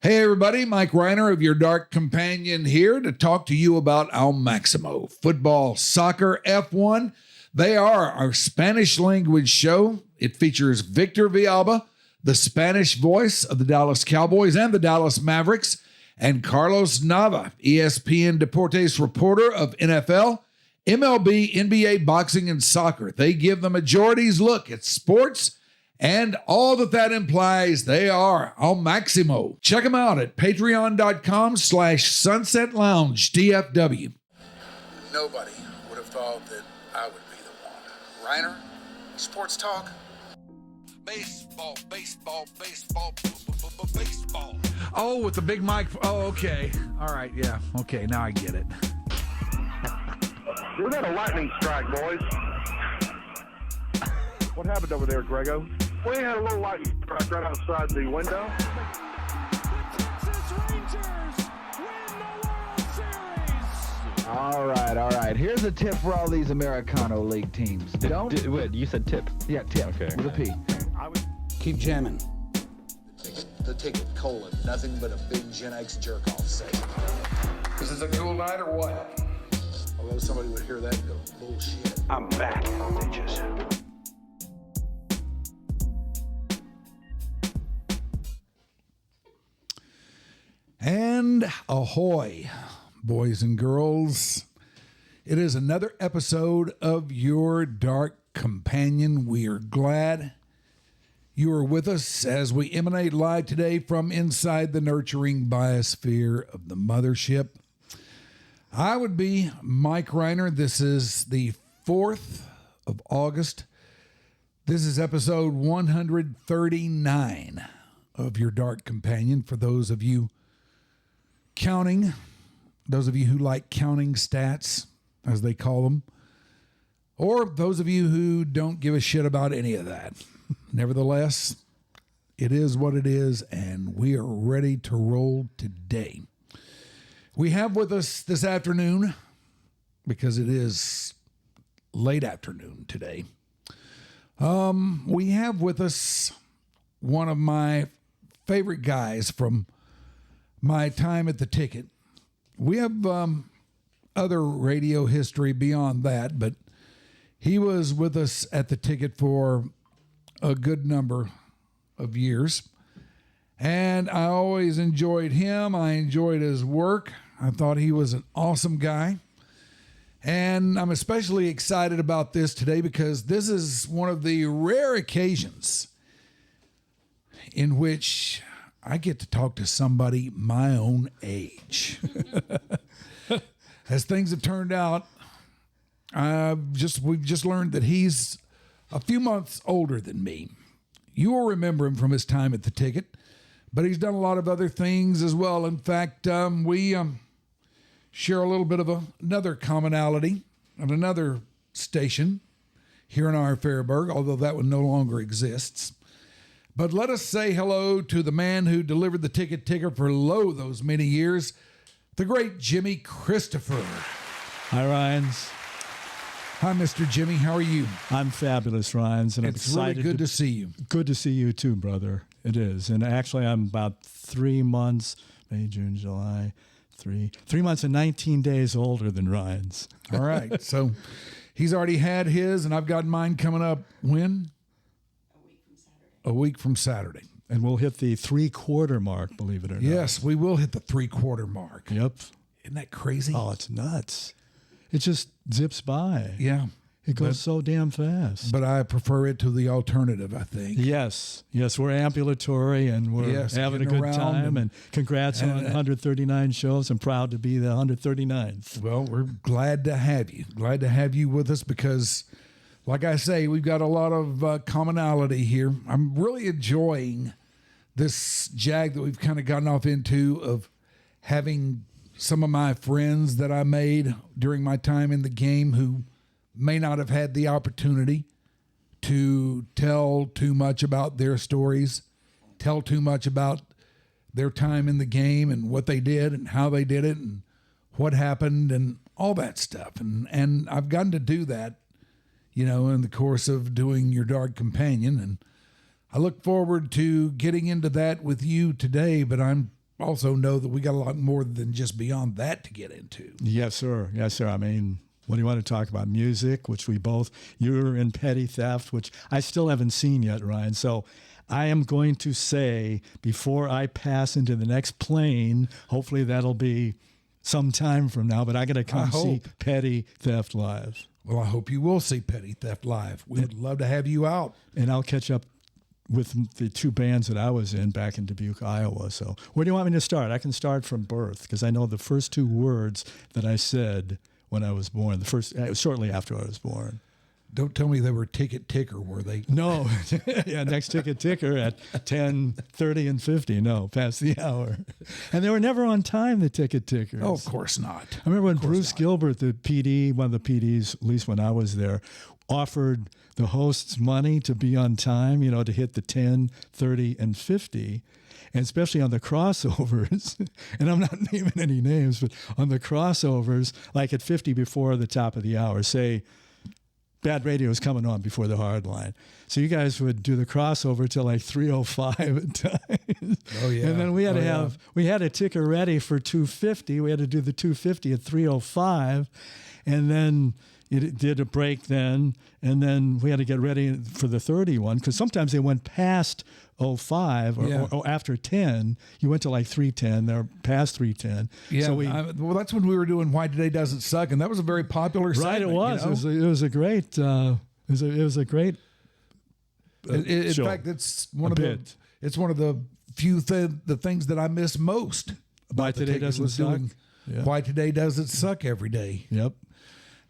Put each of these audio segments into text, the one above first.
Hey everybody, Mike Rhyner of Your Dark Companion here to talk to you about Al Maximo. Football, soccer, F1, they are our Spanish language show. It features Victor Villalba, the Spanish voice of the Dallas Cowboys and the Dallas Mavericks, and Carlos Nava, ESPN Deportes reporter of NFL, MLB, NBA, boxing, and soccer. They give the majority's look at sports and all that implies. They are Al Maximo. Check them out at patreon.com/Sunset Lounge DFW. Nobody would have thought that I would be the one. Rhyner, sports talk. Baseball, baseball, baseball, baseball. Oh, with the big mic. Oh, okay. All right, yeah. Okay, now I get it. We had a lightning strike, boys. What happened over there, Grego? We had a little lightning strike right outside the window. The Texas Rangers win the World Series. All right. Here's a tip for all these Americano League teams. Wait, you said tip? Yeah, tip. Okay. With a P. Keep jamming. The ticket, nothing but a big Gen X jerk-off set. This is a cool night or what? Although somebody would hear that and go, bullshit. I'm back, bitches. And ahoy, boys and girls. It is another episode of Your Dark Companion. We are glad you are with us as we emanate live today from inside the nurturing biosphere of the mothership. I would be Mike Rhyner. This is the 4th of August. This is episode 139 of Your Dark Companion. For those of you counting, those of you who like counting stats, as they call them, or those of you who don't give a shit about any of that. Nevertheless, it is what it is, and we are ready to roll today. We have with us this afternoon, because it is late afternoon today, we have with us one of my favorite guys from my time at the Ticket. We have other radio history beyond that, but he was with us at the Ticket for a good number of years. And I always enjoyed him. I enjoyed his work. I thought he was an awesome guy. And I'm especially excited about this today because this is one of the rare occasions in which I get to talk to somebody my own age. As things have turned out, we've just learned that he's a few months older than me. You will remember him from his time at the Ticket, but he's done a lot of other things as well. In fact, we share a little bit of another commonality at another station here in our Fairburg, although that one no longer exists. But let us say hello to the man who delivered the ticket ticker for those many years, the great Jimmy Christopher. Hi, Ryans. Hi, Mr. Jimmy. How are you? I'm fabulous, Ryans, and I'm It's excited. really good to see you. Good to see you too, brother. It is. And actually, I'm about 3 months, May, June, July, 3 months and 19 days older than Ryans. All right. So he's already had his, and I've got mine coming up when? A week from Saturday. And we'll hit the 3/4 mark, believe it or not. Yes, we will hit the 3/4 mark. Yep. Isn't that crazy? Oh, it's nuts. It just zips by. Yeah. It goes so damn fast. But I prefer it to the alternative, I think. Yes, we're ambulatory and we're having a good time. And congrats on 139 shows. I'm proud to be the 139th. Well, we're glad to have you. Glad to have you with us because, like I say, we've got a lot of commonality here. I'm really enjoying this jag that we've kind of gotten off into of having some of my friends that I made during my time in the game who may not have had the opportunity to tell too much about their stories, tell too much about their time in the game and what they did and how they did it and what happened and all that stuff. And I've gotten to do that, in the course of doing Your Dark Companion. And I look forward to getting into that with you today, but I'm also know that we got a lot more than just beyond that to get into. Yes, sir. Yes, sir. I mean, what do you want to talk about? Music, which you're in petty theft, which I still haven't seen yet, Ryan. So I am going to say, before I pass into the next plane, hopefully that'll be some time from now, but I got to come see Petty Theft live. Well, I hope you will see Petty Theft live. We would love to have you out. And I'll catch up with the two bands that I was in back in Dubuque, Iowa. So where do you want me to start? I can start from birth because I know the first two words that I said when I was born, shortly after I was born. Don't tell me they were ticket ticker, were they? No. Yeah, next ticket ticker at 10, 30, and 50. No, past the hour. And they were never on time, the ticket tickers. Oh, of course not. I remember when Bruce Gilbert, the PD, one of the PDs, at least when I was there, offered the hosts money to be on time, to hit the 10, 30, and 50. And especially on the crossovers, and I'm not naming any names, but on the crossovers, like at 50 before the top of the hour, say, bad radio is coming on before the hard line. So you guys would do the crossover till like 3:05 at times. Oh, yeah. And then we had we had a ticker ready for 250. We had to do the 250 at 3:05. And then it did a break then. And then we had to get ready for the 31 because sometimes they went past 05 or after 10. You went to like 3:10. They're past 3:10. Yeah. So that's when we were doing Why Today Doesn't Suck, and that was a very popular segment. Right, it was. It was a great. It was a great. In fact, it's one of the few things that I miss most. Why Today Doesn't Suck. Why Today Doesn't Suck every day. Yep.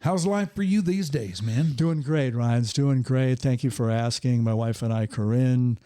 How's life for you these days, man? Doing great, Ryan's doing great. Thank you for asking. My wife and I, Corinne,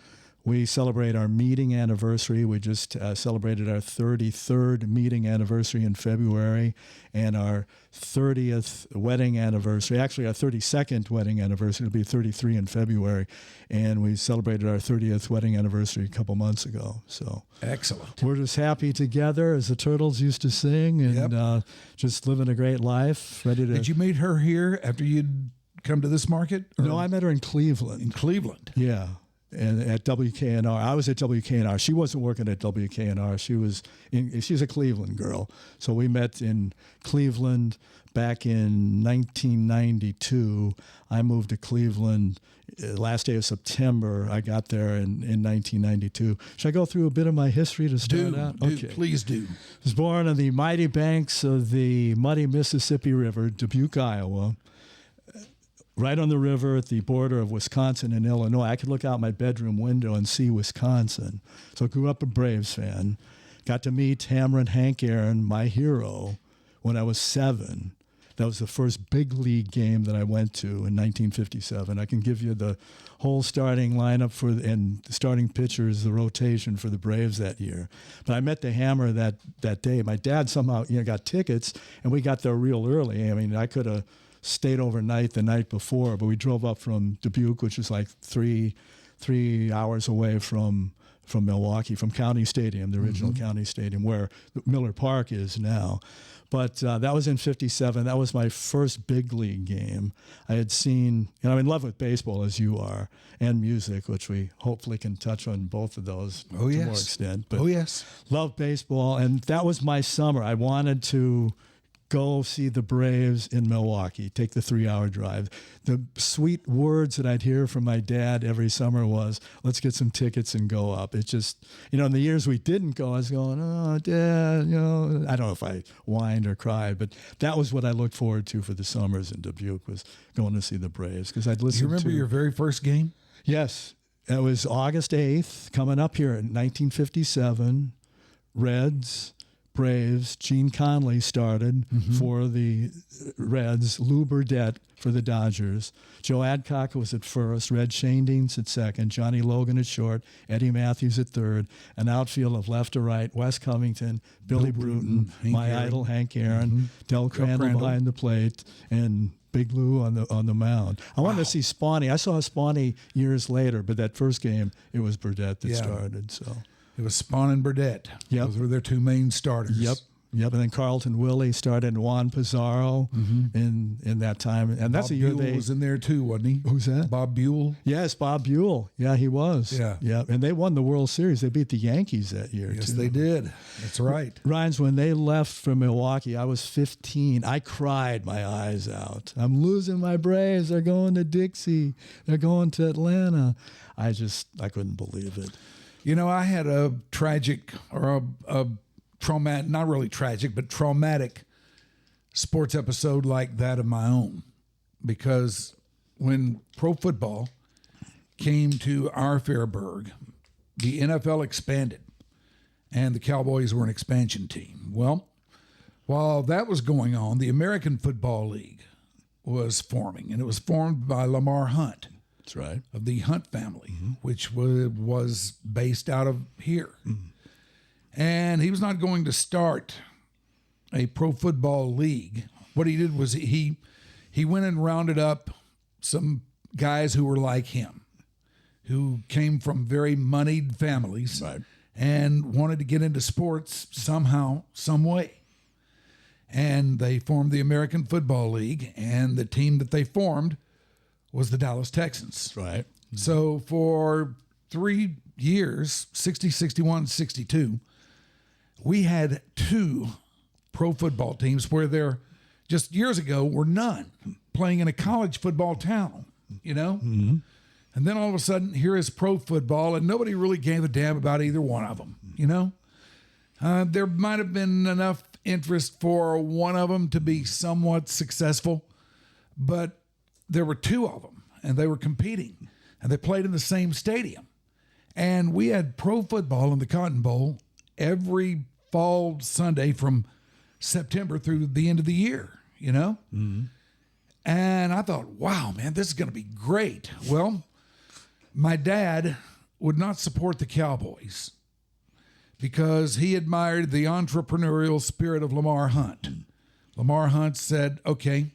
we celebrate our meeting anniversary. We just celebrated our 33rd meeting anniversary in February and our 30th wedding anniversary. Actually, our 32nd wedding anniversary. It'll be 33 in February. And we celebrated our 30th wedding anniversary a couple months ago. So excellent. We're just happy together, as the Turtles used to sing, and just living a great life. Ready to. Did you meet her here after you'd come to this market? No, I met her in Cleveland. In Cleveland? Yeah. And at WKNR, I was at WKNR. She wasn't working at WKNR. She's a Cleveland girl. So we met in Cleveland back in 1992. I moved to Cleveland last day of September. I got there in 1992. Should I go through a bit of my history to start out? Okay, please do. I was born on the mighty banks of the muddy Mississippi River, Dubuque, Iowa. Right on the river at the border of Wisconsin and Illinois. I could look out my bedroom window and see Wisconsin. So I grew up a Braves fan. Got to meet Hammer and Hank Aaron, my hero, when I was 7. That was the first big league game that I went to in 1957. I can give you the whole starting lineup and the starting pitchers, the rotation for the Braves that year. But I met the Hammer that day. My dad somehow got tickets, and we got there real early. I mean, I could have stayed overnight the night before, but we drove up from Dubuque, which is like three hours away from Milwaukee, from County Stadium, the original County Stadium, where Miller Park is now. But that was in 57. That was my first big league game. I had seen, I'm in love with baseball, as you are, and music, which we hopefully can touch on both of those to more extent. But love baseball, and that was my summer. I wanted to go see the Braves in Milwaukee, take the 3-hour drive. The sweet words that I'd hear from my dad every summer was, let's get some tickets and go up. It just, in the years we didn't go, I was going, oh, Dad, I don't know if I whined or cried, but that was what I looked forward to for the summers in Dubuque, was going to see the Braves, because I'd listen to... You remember your very first game? Yes. It was August 8th, coming up here in 1957, Reds... Braves. Gene Conley started for the Reds. Lou Burdett for the Dodgers. Joe Adcock was at first. Red Shandings at second. Johnny Logan at short. Eddie Matthews at third. An outfield of left to right. Wes Covington, Billy Bruton, my idol Hank Aaron, Del Crandall behind the plate, and Big Lou on the mound. I wanted to see Spawny. I saw Spawny years later, but that first game, it was Burdett that started. So. It was Spawn and Burdett. Yep. Those were their two main starters. Yep. Yep, and then Carlton Willie started Juan Pizarro in that time, and that's Bob a year Buell they was in there too, wasn't he? Who's that? Bob Buell. Yes, Bob Buell. Yeah, he was. Yeah. And they won the World Series. They beat the Yankees that year. Yes, too. they did. That's right. Ryan's, when they left from Milwaukee, I was 15. I cried my eyes out. I'm losing my Braves. They're going to Dixie. They're going to Atlanta. I couldn't believe it. You know, I had a tragic or a traumatic, not really tragic, but traumatic sports episode like that of my own. Because when pro football came to our Fairburg, the NFL expanded and the Cowboys were an expansion team. Well, while that was going on, the American Football League was forming, and it was formed by Lamar Hunt. That's right. Of the Hunt family, which was based out of here. And he was not going to start a pro football league. What he did was he went and rounded up some guys who were like him, who came from very moneyed families and wanted to get into sports somehow, some way. And they formed the American Football League, and the team that they formed was the Dallas Texans. Right. So for 3 years, 60, 61, 62, we had 2 pro football teams where there just years ago were none playing in a college football town, you know? And then all of a sudden, here is pro football, and nobody really gave a damn about either one of them, you know? There might have been enough interest for one of them to be somewhat successful, but there were 2 of them, and they were competing, and they played in the same stadium. And we had pro football in the Cotton Bowl every fall Sunday from September through the end of the year, you know? And I thought, wow, man, this is going to be great. Well, my dad would not support the Cowboys because he admired the entrepreneurial spirit of Lamar Hunt. Lamar Hunt said, okay,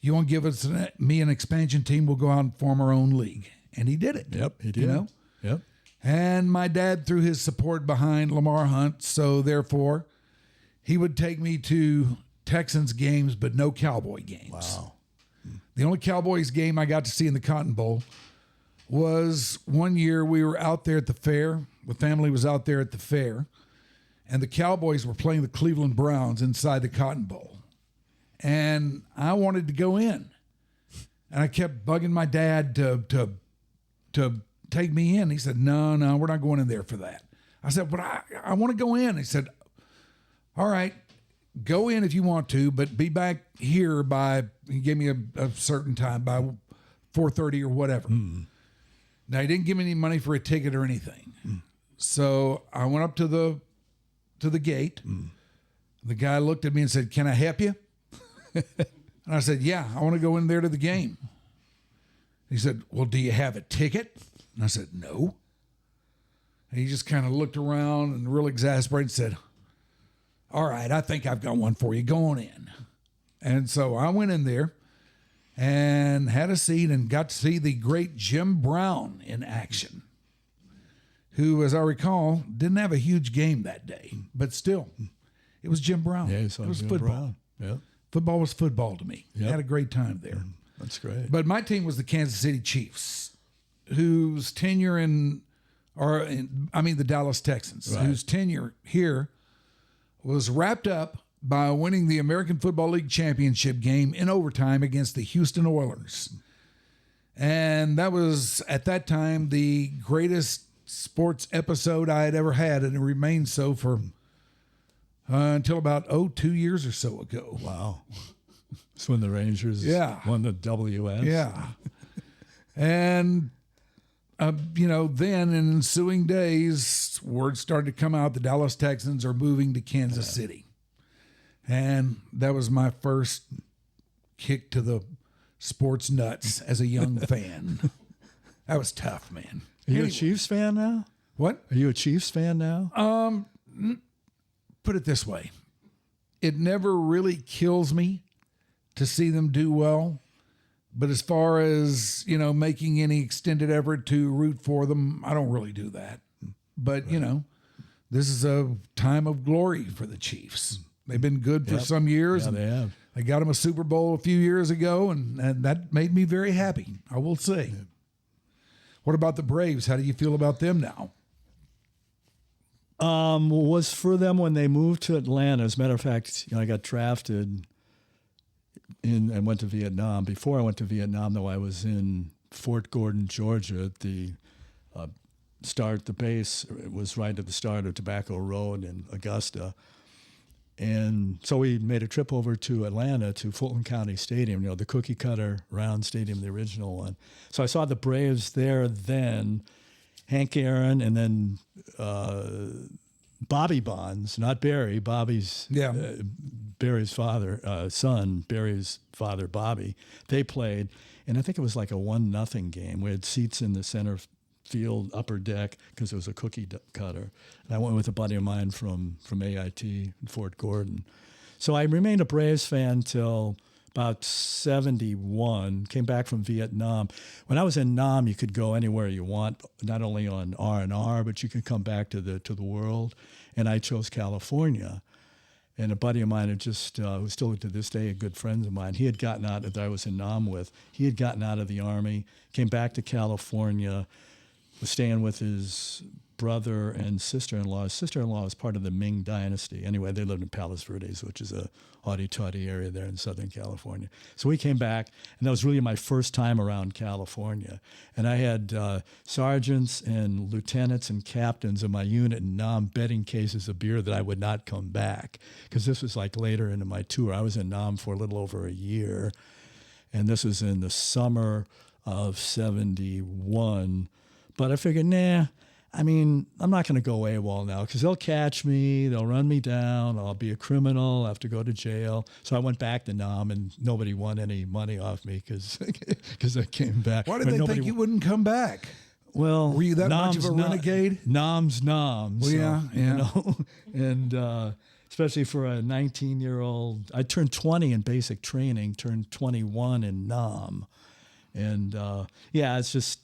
you want to give me an expansion team, we'll go out and form our own league. And he did it. Yep, he did. You know? Yep. And my dad threw his support behind Lamar Hunt, so therefore he would take me to Texans games, but no Cowboy games. Wow. The only Cowboys game I got to see in the Cotton Bowl was one year we were out there at the fair. The family was out there at the fair, and the Cowboys were playing the Cleveland Browns inside the Cotton Bowl. And I wanted to go in. And I kept bugging my dad to take me in. He said, no, we're not going in there for that. I said, but I want to go in. He said, all right, go in if you want to, but be back here by, he gave me a certain time, by 4:30 or whatever. Now, he didn't give me any money for a ticket or anything. So I went up to the gate. The guy looked at me and said, can I help you? And I said, yeah, I want to go in there to the game. He said, well, do you have a ticket? And I said, no. And he just kind of looked around and real exasperated and said, all right, I think I've got one for you. Go on in. And so I went in there and had a seat and got to see the great Jim Brown in action, who, as I recall, didn't have a huge game that day, but still, it was Jim Brown. Yeah, it was Jim football. Brown. Yeah. Football was football to me. Yep. Had a great time there. That's great. But my team was the Kansas City Chiefs, whose tenure the Dallas Texans, Right. whose tenure here was wrapped up by winning the American Football League championship game in overtime against the Houston Oilers. And that was, at that time, the greatest sports episode I had ever had, and it remained so for until about 2 years or so ago. Wow. It's when the Rangers won the WS. Yeah. And, then in ensuing days, word started to come out the Dallas Texans are moving to Kansas City. And that was my first kick to the sports nuts as a young fan. That was tough, man. Are you a Chiefs fan now? What? Are you a Chiefs fan now? Put it this way. It never really kills me to see them do well. But as far as, making any extended effort to root for them, I don't really do that. But, this is a time of glory for the Chiefs. They've been good for Yep. some years. Yeah, and they have. They got them a Super Bowl a few years ago, and that made me very happy, I will say. What about the Braves? How do you feel about them now? Was for them when they moved to Atlanta. As a matter of fact, I got drafted and went to Vietnam. Before I went to Vietnam, though, I was in Fort Gordon, Georgia. At the the base was right at the start of Tobacco Road in Augusta. And so we made a trip over to Atlanta to Fulton County Stadium, the cookie cutter round stadium, the original one. So I saw the Braves there then, Hank Aaron, and then Bobby Bonds, not Barry, Barry's son, Barry's father, Bobby. They played, and I think it was like a 1-0 game. We had seats in the center field upper deck because it was a cookie cutter. And I went with a buddy of mine from AIT in Fort Gordon. So I remained a Braves fan till about 71, came back from Vietnam. When I was in Nam, you could go anywhere you want, not only on R&R, but you could come back to the world. And I chose California. And a buddy of mine had just, who's still to this day a good friend of mine, he had gotten out, that I was in Nam with, he had gotten out of the Army, came back to California, was staying with his brother and sister-in-law. His sister-in-law was part of the Ming dynasty. Anyway, they lived in Palos Verdes, which is a haughty-toddy area there in Southern California. So we came back, and that was really my first time around California. And I had sergeants and lieutenants and captains of my unit in Nam betting cases of beer that I would not come back, because this was like later into my tour. I was in Nam for a little over a year, and this was in the summer of 71. But I figured, I'm not going to go AWOL now because they'll catch me, they'll run me down, I'll be a criminal, I'll have to go to jail. So I went back to Nam, and nobody won any money off me because I came back. Why did they think you wouldn't come back? Well, were you that much of a renegade? Nam's. Well, so, yeah. And especially for a 19-year-old, I turned 20 in basic training, turned 21 in Nam. And it's just,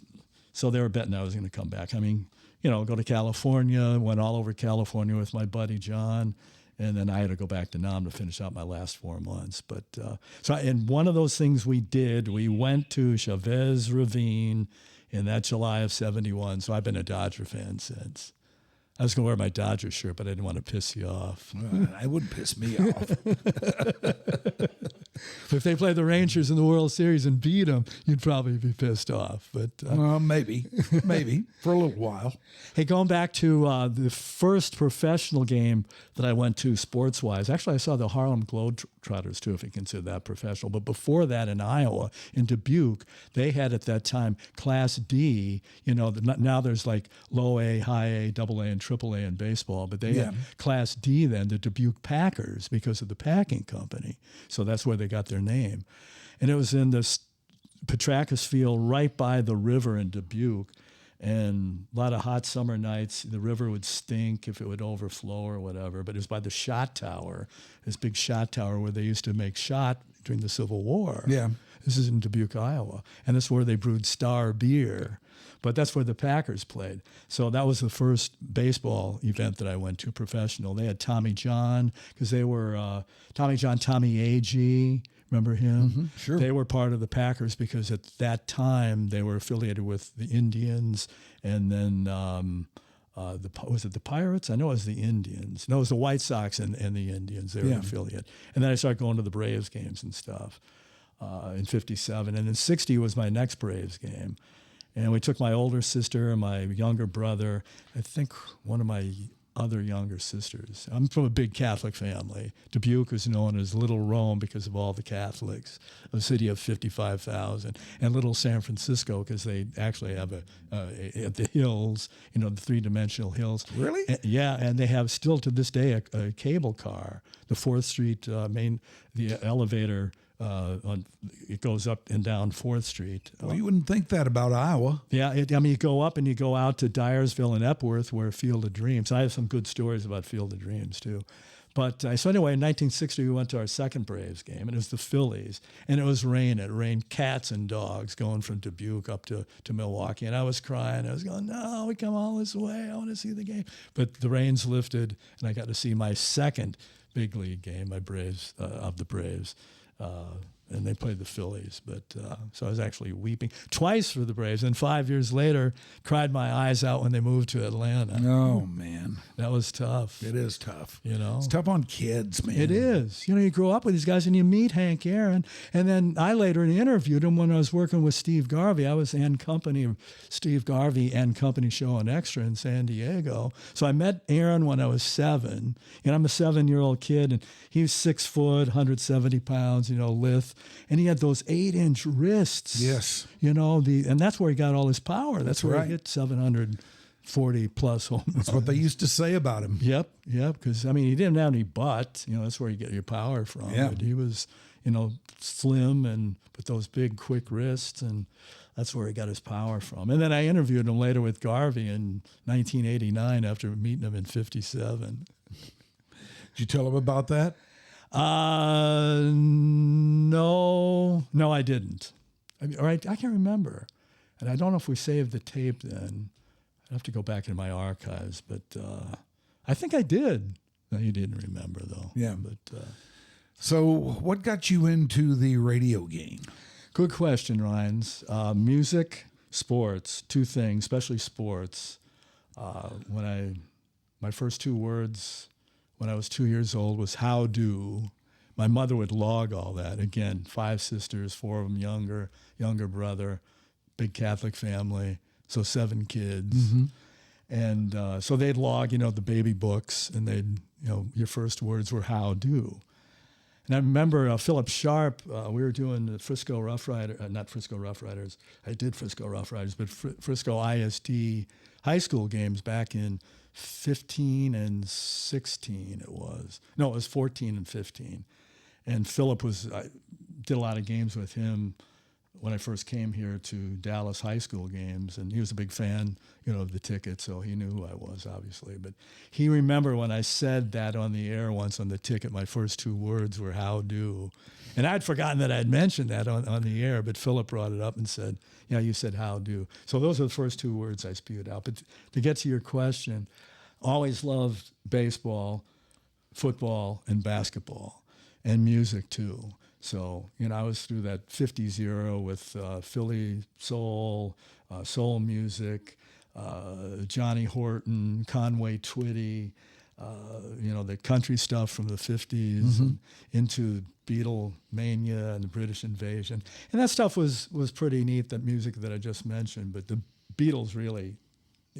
so they were betting I was going to come back. Go to California, went all over California with my buddy John, and then I had to go back to Nam to finish out my last 4 months. But and one of those things we did, we went to Chavez Ravine in that July of 71. So I've been a Dodger fan since. I was going to wear my Dodger shirt, but I didn't want to piss you off. It wouldn't piss me off. If they play the Rangers in the World Series and beat them, you'd probably be pissed off. But maybe for a little while. Hey, going back to the first professional game that I went to sports-wise, actually I saw the Harlem Globetrotters too, if you consider that professional. But before that in Iowa, in Dubuque, they had at that time Class D. Now there's like low A, high A, double A, and triple A in baseball. But they had Class D then, the Dubuque Packers, because of the packing company. So that's where they got their name. And it was in this Petrakis Field right by the river in Dubuque. And a lot of hot summer nights, the river would stink if it would overflow or whatever. But it was by the shot tower, this big shot tower where they used to make shot during the Civil War. Yeah. This is in Dubuque, Iowa. And that's where they brewed Star beer. But that's where the Packers played. So that was the first baseball event that I went to, professional. They had Tommy John, because they were Tommy John, Tommy A.G., remember him? Mm-hmm, sure. They were part of the Packers because at that time they were affiliated with the Indians, and then was it the Pirates? I know it was the Indians. No, it was the White Sox and the Indians. They were an affiliate. And then I started going to the Braves games and stuff in 57. And then 60 was my next Braves game. And we took my older sister and my younger brother, I think one of my other younger sisters. I'm from a big Catholic family. Dubuque was known as Little Rome because of all the Catholics, a city of 55,000, and Little San Francisco because they actually have at the hills, the three-dimensional hills. Really? And they have still to this day a cable car, the 4th Street the elevator. It goes up and down 4th Street. Well, you wouldn't think that about Iowa. Yeah, you go up and you go out to Dyersville and Epworth, where Field of Dreams. I have some good stories about Field of Dreams too, But so anyway, in 1960, we went to our second Braves game, and it was the Phillies, and it was raining. It rained cats and dogs going from Dubuque up to Milwaukee, and I was crying. I was going, no, we come all this way. I want to see the game. But the rains lifted, and I got to see my second big league game, my Braves, of the Braves. And they played the Phillies. But so I was actually weeping twice for the Braves. And 5 years later, cried my eyes out when they moved to Atlanta. Oh, man. That was tough. It is tough. You know? It's tough on kids, man. It is. You know, you grow up with these guys and you meet Hank Aaron. And then I later interviewed him when I was working with Steve Garvey. I was and Company, Steve Garvey and Company show on Extra in San Diego. So I met Aaron when I was 7. And I'm a 7-year-old kid. And he was 6 foot, 170 pounds, you know, lithe. And he had those 8-inch wrists. Yes. You know, and that's where he got all his power. That's where right. he hit 740 plus home runs. That's what they used to say about him. Yep. Because, I mean, he didn't have any butt. You know, that's where you get your power from. Yeah. But he was, you know, slim and with those big, quick wrists. And that's where he got his power from. And then I interviewed him later with Garvey in 1989 after meeting him in 57. Did you tell him about that? No, I didn't. I can't remember. And I don't know if we saved the tape then. I'd have to go back into my archives, but I think I did. No, you didn't remember, though. Yeah. But So what got you into the radio game? good question, Rhines. Music, sports, two things, especially sports. My first 2 words when I was 2 years old was how do. My mother would log all that. Again, 5 sisters, 4 of them younger brother, big Catholic family, so 7 kids. Mm-hmm. And so they'd log, you know, the baby books, and they'd, you know, your first words were how do. And I remember Philip Sharp, we were doing the Frisco Rough Riders, not Frisco Rough Riders, I did Frisco Rough Riders, but Frisco ISD high school games back in 15 and 16 it was. No, it was 14 and 15. And Philip I did a lot of games with him when I first came here to Dallas high school games, and he was a big fan, you know, of the ticket, so he knew who I was, obviously. But he remembered when I said that on the air once on the ticket, my first 2 words were how do. And I'd forgotten that I'd mentioned that on the air, but Philip brought it up and said, yeah, you said how do. So those are the first 2 words I spewed out. But to get to your question, always loved baseball, football, and basketball, and music too. So, you know, I was through that 50s era with Philly soul, soul music, Johnny Horton, Conway Twitty, you know, the country stuff from the 50s, and into Beatlemania and the British invasion. And that stuff was pretty neat, that music that I just mentioned, but the Beatles really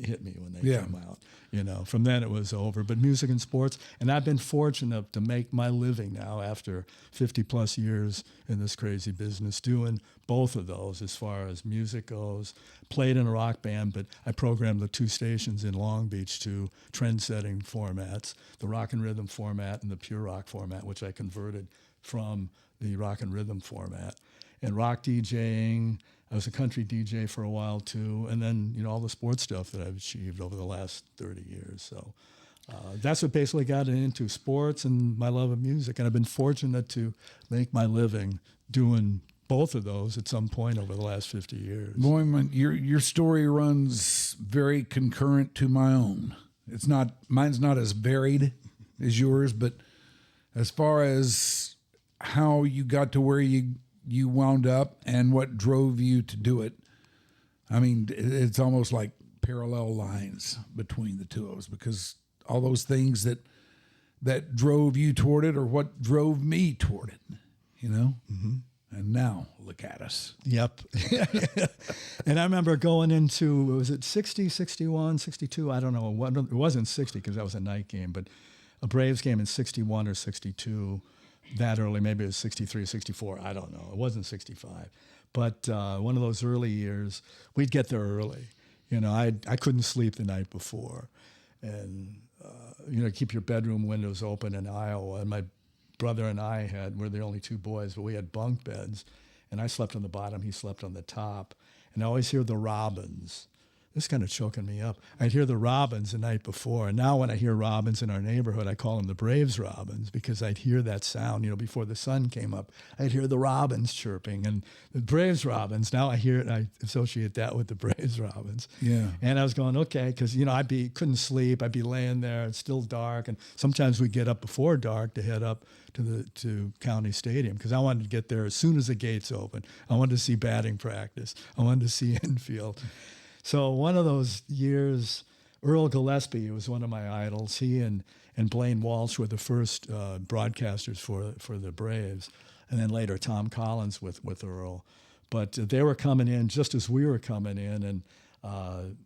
hit me when they came out. You know, from then it was over. But music and sports, and I've been fortunate to make my living now after 50 plus years in this crazy business doing both of those as far as music goes. Played in a rock band, but I programmed the 2 stations in Long Beach to trend-setting formats, the rock and rhythm format and the pure rock format, which I converted from the rock and rhythm format. And rock DJing, I was a country DJ for a while too, and then, you know, all the sports stuff that I've achieved over the last 30 years. So that's what basically got into sports and my love of music. And I've been fortunate to make my living doing both of those at some point over the last 50 years. Boy, your story runs very concurrent to my own. Mine's not as varied as yours, but as far as how you got to where you wound up and what drove you to do it, I mean, it's almost like parallel lines between the two of us, because all those things that drove you toward it are what drove me toward it, you know? Mm-hmm. And now look at us. Yep. And I remember going into, was it 60, 61, 62? I don't know. It wasn't 60 because that was a night game, but a Braves game in 61 or 62, that early, maybe it was 63, 64. I don't know. It wasn't 65. But one of those early years, we'd get there early. You know, I couldn't sleep the night before. And, you know, keep your bedroom windows open in Iowa. And my brother and I we're the only 2 boys, but we had bunk beds. And I slept on the bottom, he slept on the top. And I always hear the robins. this is kind of choking me up. I'd hear the robins the night before. And now when I hear robins in our neighborhood, I call them the Braves robins because I'd hear that sound, before the sun came up. I'd hear the robins chirping and the Braves robins. Now I hear it, I associate that with the Braves robins. Yeah. And I was going, okay, because, couldn't sleep. I'd be laying there. It's still dark. And sometimes we get up before dark to head up to County Stadium because I wanted to get there as soon as the gates open. I wanted to see batting practice. I wanted to see infield. So one of those years, Earl Gillespie was one of my idols. He and Blaine Walsh were the first broadcasters for the Braves, and then later Tom Collins with Earl. But they were coming in just as we were coming in, and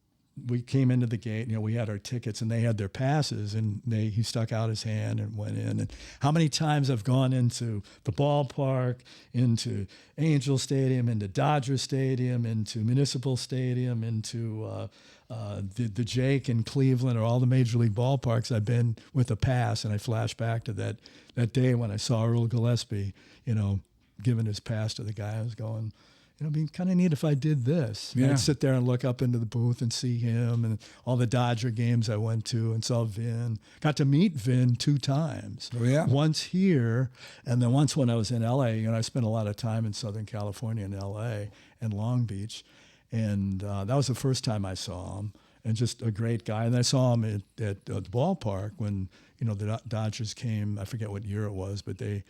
we came into the gate. We had our tickets, and they had their passes, and he stuck out his hand and went in. And how many times I've gone into the ballpark, into Angel Stadium, into Dodger Stadium, into Municipal Stadium, into the Jake in Cleveland, or all the major league ballparks I've been with a pass, and I flash back to that day when I saw Earl Gillespie, giving his pass to the guy. I was going, it'd be kind of neat if I did this. Yeah. I'd sit there and look up into the booth and see him, and all the Dodger games I went to and saw Vin. Got to meet Vin 2 times. Oh, yeah? Once here, and then once when I was in L.A. I spent a lot of time in Southern California in L.A. and Long Beach, and that was the first time I saw him, and just a great guy. And I saw him at the ballpark when the Dodgers came. I forget what year it was, but they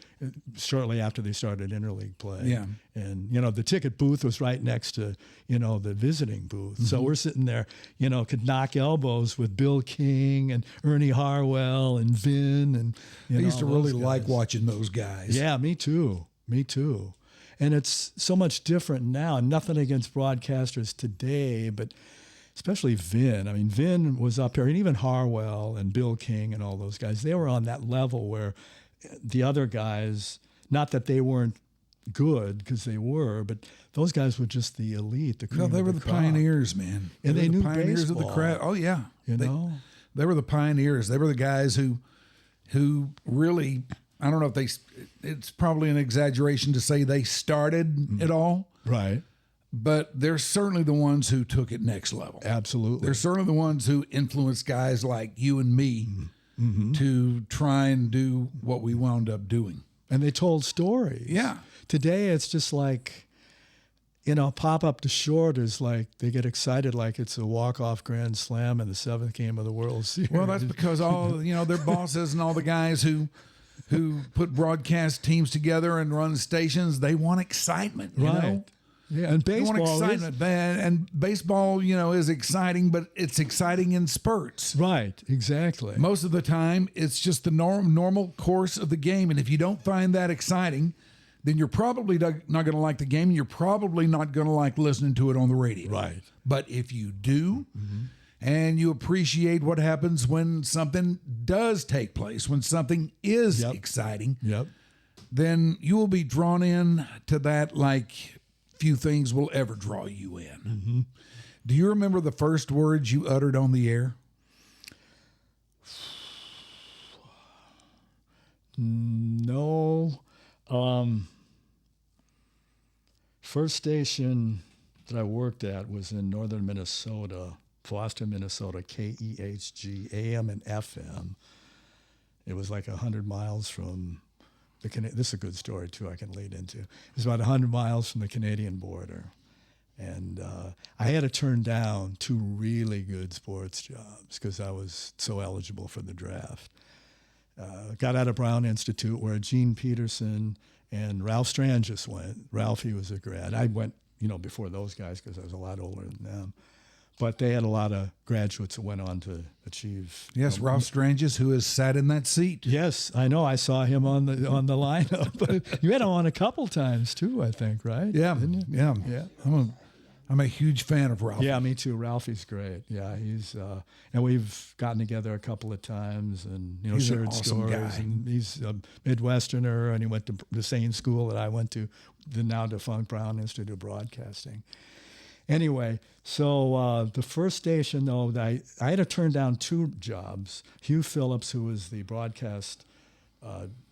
shortly after they started interleague play. Yeah. And the ticket booth was right next to the visiting booth. Mm-hmm. So we're sitting there, could knock elbows with Bill King and Ernie Harwell and Vin, and I used to all really those like guys. watching those guys. Yeah, me too. And it's so much different now. Nothing against broadcasters today, but especially Vin. I mean, Vin was up here, and even Harwell and Bill King and all those guys, they were on that level where the other guys, not that they weren't good, because they were, but those guys were just the elite, the cream No, they of were the the crop. pioneers, man. And were they the knew pioneers of the baseball. crowd. Oh yeah, they were the pioneers. They were the guys who really. I don't know if it's probably an exaggeration to say they started it all, Right. but they're certainly the ones who took it next level. Absolutely. They're certainly the ones who influenced guys like you and me to try and do what we wound up doing. And they told stories. Yeah. Today it's just like, pop up to short is like they get excited like it's a walk-off grand slam in the 7th game of the World Series. Well, that's because all their bosses and all the guys who put broadcast teams together and run stations, they want excitement, you know? Yeah, and They want baseball excitement, and baseball, is exciting, but it's exciting in spurts. right, exactly. Most of the time, it's just the normal course of the game, and if you don't find that exciting, then you're probably not going to like the game, and you're probably not going to like listening to it on the radio. Right. But if you do, and you appreciate what happens when something does take place, when something is exciting, Yep. then you will be drawn in to that like few things will ever draw you in. Do you remember the first words you uttered on the air? No. First station that I worked at was in northern Minnesota, Foster, Minnesota, KEHG, AM and FM. It was like 100 miles from the this is a good story, too, I can lead into. It was about 100 miles from the Canadian border. And I had to turn down 2 really good sports jobs because I was so eligible for the draft. Got out of Brown Institute where Gene Peterson and Ralph Strangis went. Ralph, he was a grad. I went, before those guys because I was a lot older than them. But they had a lot of graduates that went on to achieve. Yes, Ralph Strangis, who has sat in that seat. Yes, I know. I saw him on the lineup. You had him on a couple times too, I think, right? Yeah, Didn't you? yeah. Yeah. I'm a huge fan of Ralph. Yeah, me too. Ralphie's great. Yeah, he's and we've gotten together a couple of times and He's an shared awesome stories. guy. And he's a Midwesterner, and he went to the same school that I went to, the now defunct Brown Institute of Broadcasting. Anyway, so the first station though, I had to turn down 2 jobs. Hugh Phillips, who was the broadcast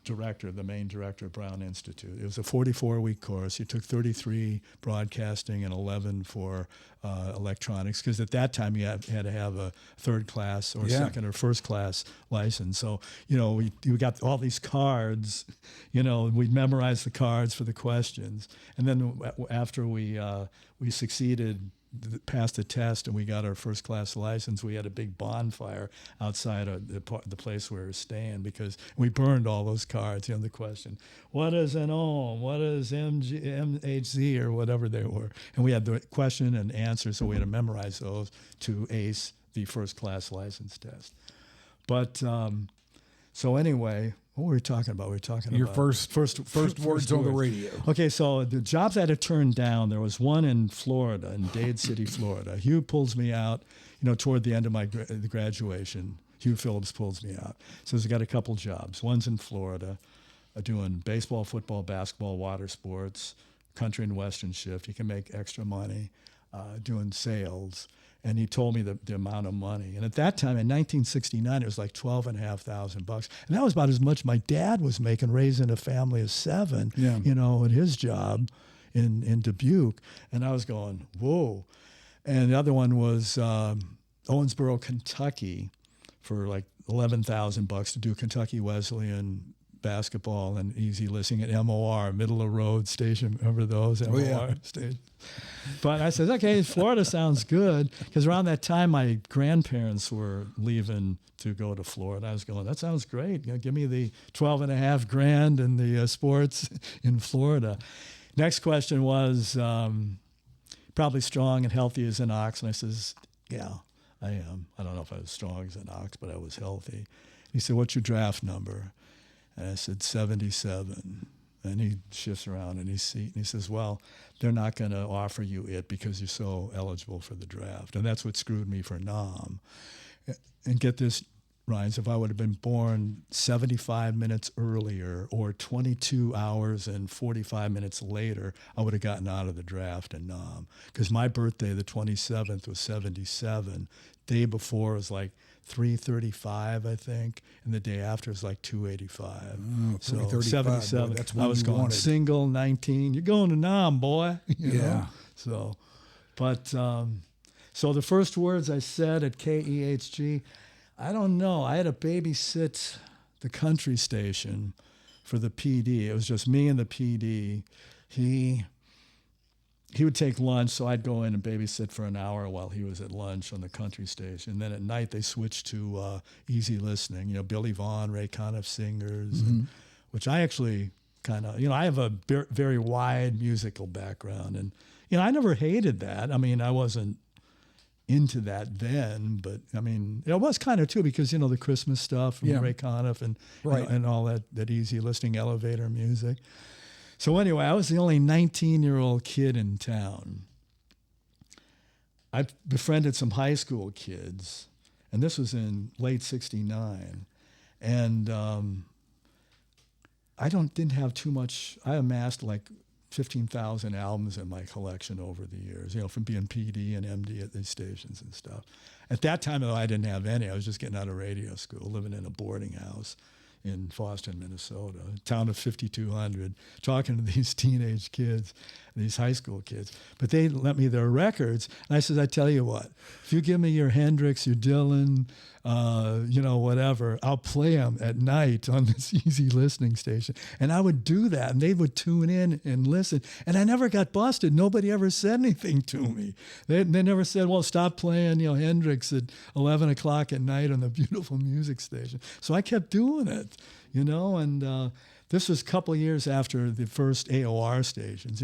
director, the main director of Brown Institute. It was a 44-week course. You took 33 broadcasting and 11 for electronics, because at that time you had to have a third class or second or first class license. So, we got all these cards, we'd memorize the cards for the questions. And then after we succeeded, passed the test, and we got our first class license, we had a big bonfire outside of the place where we were staying, because we burned all those cards. The question, what is an ohm? What is MHZ, or whatever they were? And we had the question and answer, so we had to memorize those to ace the first class license test. But so anyway, what were we talking about? We were talking Your about first words on the radio. Okay, so the jobs I had to turn down, there was one in Florida, in Dade City, Florida. Hugh pulls me out, toward the end of my the graduation. Hugh Phillips pulls me out. Says, I got a couple jobs. One's in Florida, doing baseball, football, basketball, water sports, country and western shift. You can make extra money doing sales. And he told me the amount of money. And at that time, in 1969, it was like $12,500. And that was about as much my dad was making, raising a family of 7, at his job in Dubuque. And I was going, whoa. And the other one was Owensboro, Kentucky, for like $11,000 to do Kentucky Wesleyan basketball and easy listening at MOR, middle of road station. Remember those MOR stations? But I said, okay, Florida sounds good, because around that time my grandparents were leaving to go to Florida. I was going, that sounds great. Give me the $12,500 and the sports in Florida. Next question was probably strong and healthy as an ox, and I says, yeah, I am. I don't know if I was strong as an ox, but I was healthy. He said, what's your draft number? And I said, 77. And he shifts around in his seat, and he says, well, they're not going to offer you it because you're so eligible for the draft. And that's what screwed me for NOM. And get this, Ryan, if I would have been born 75 minutes earlier or 22 hours and 45 minutes later, I would have gotten out of the draft in NOM. Because my birthday, the 27th, was 77. Day before was like 335, I think, and the day after was like 285. So 77. Boy, that's I was going wanted. Single 19. You're going to NOM, boy. You know? So, but so the first words I said at KEHG, I don't know. I had to babysit the country station for the PD. It was just me and the PD. He would take lunch, so I'd go in and babysit for an hour while he was at lunch on the country station. And then at night, they switched to easy listening, Billy Vaughn, Ray Conniff singers, which I actually kind of, I have a very wide musical background. And, I never hated that. I mean, I wasn't into that then, but, it was kind of too, because, the Christmas stuff from Ray Conniff and, and all that easy listening elevator music. So anyway, I was the only 19-year-old kid in town. I befriended some high school kids, and this was in late '69. And I didn't have too much. I amassed like 15,000 albums in my collection over the years, from being PD and MD at these stations and stuff. At that time, though, I didn't have any. I was just getting out of radio school, living in a boarding house in Boston, Minnesota, a town of 5,200, talking to these teenage kids, these high school kids. But they lent me their records, and I said, I tell you what, if you give me your Hendrix, your Dylan, whatever, I'll play them at night on this easy listening station. And I would do that, and they would tune in and listen. And I never got busted. Nobody ever said anything to me. They never said, well, stop playing, Hendrix at 11 o'clock at night on the beautiful music station. So I kept doing it, and this was a couple of years after the first AOR stations,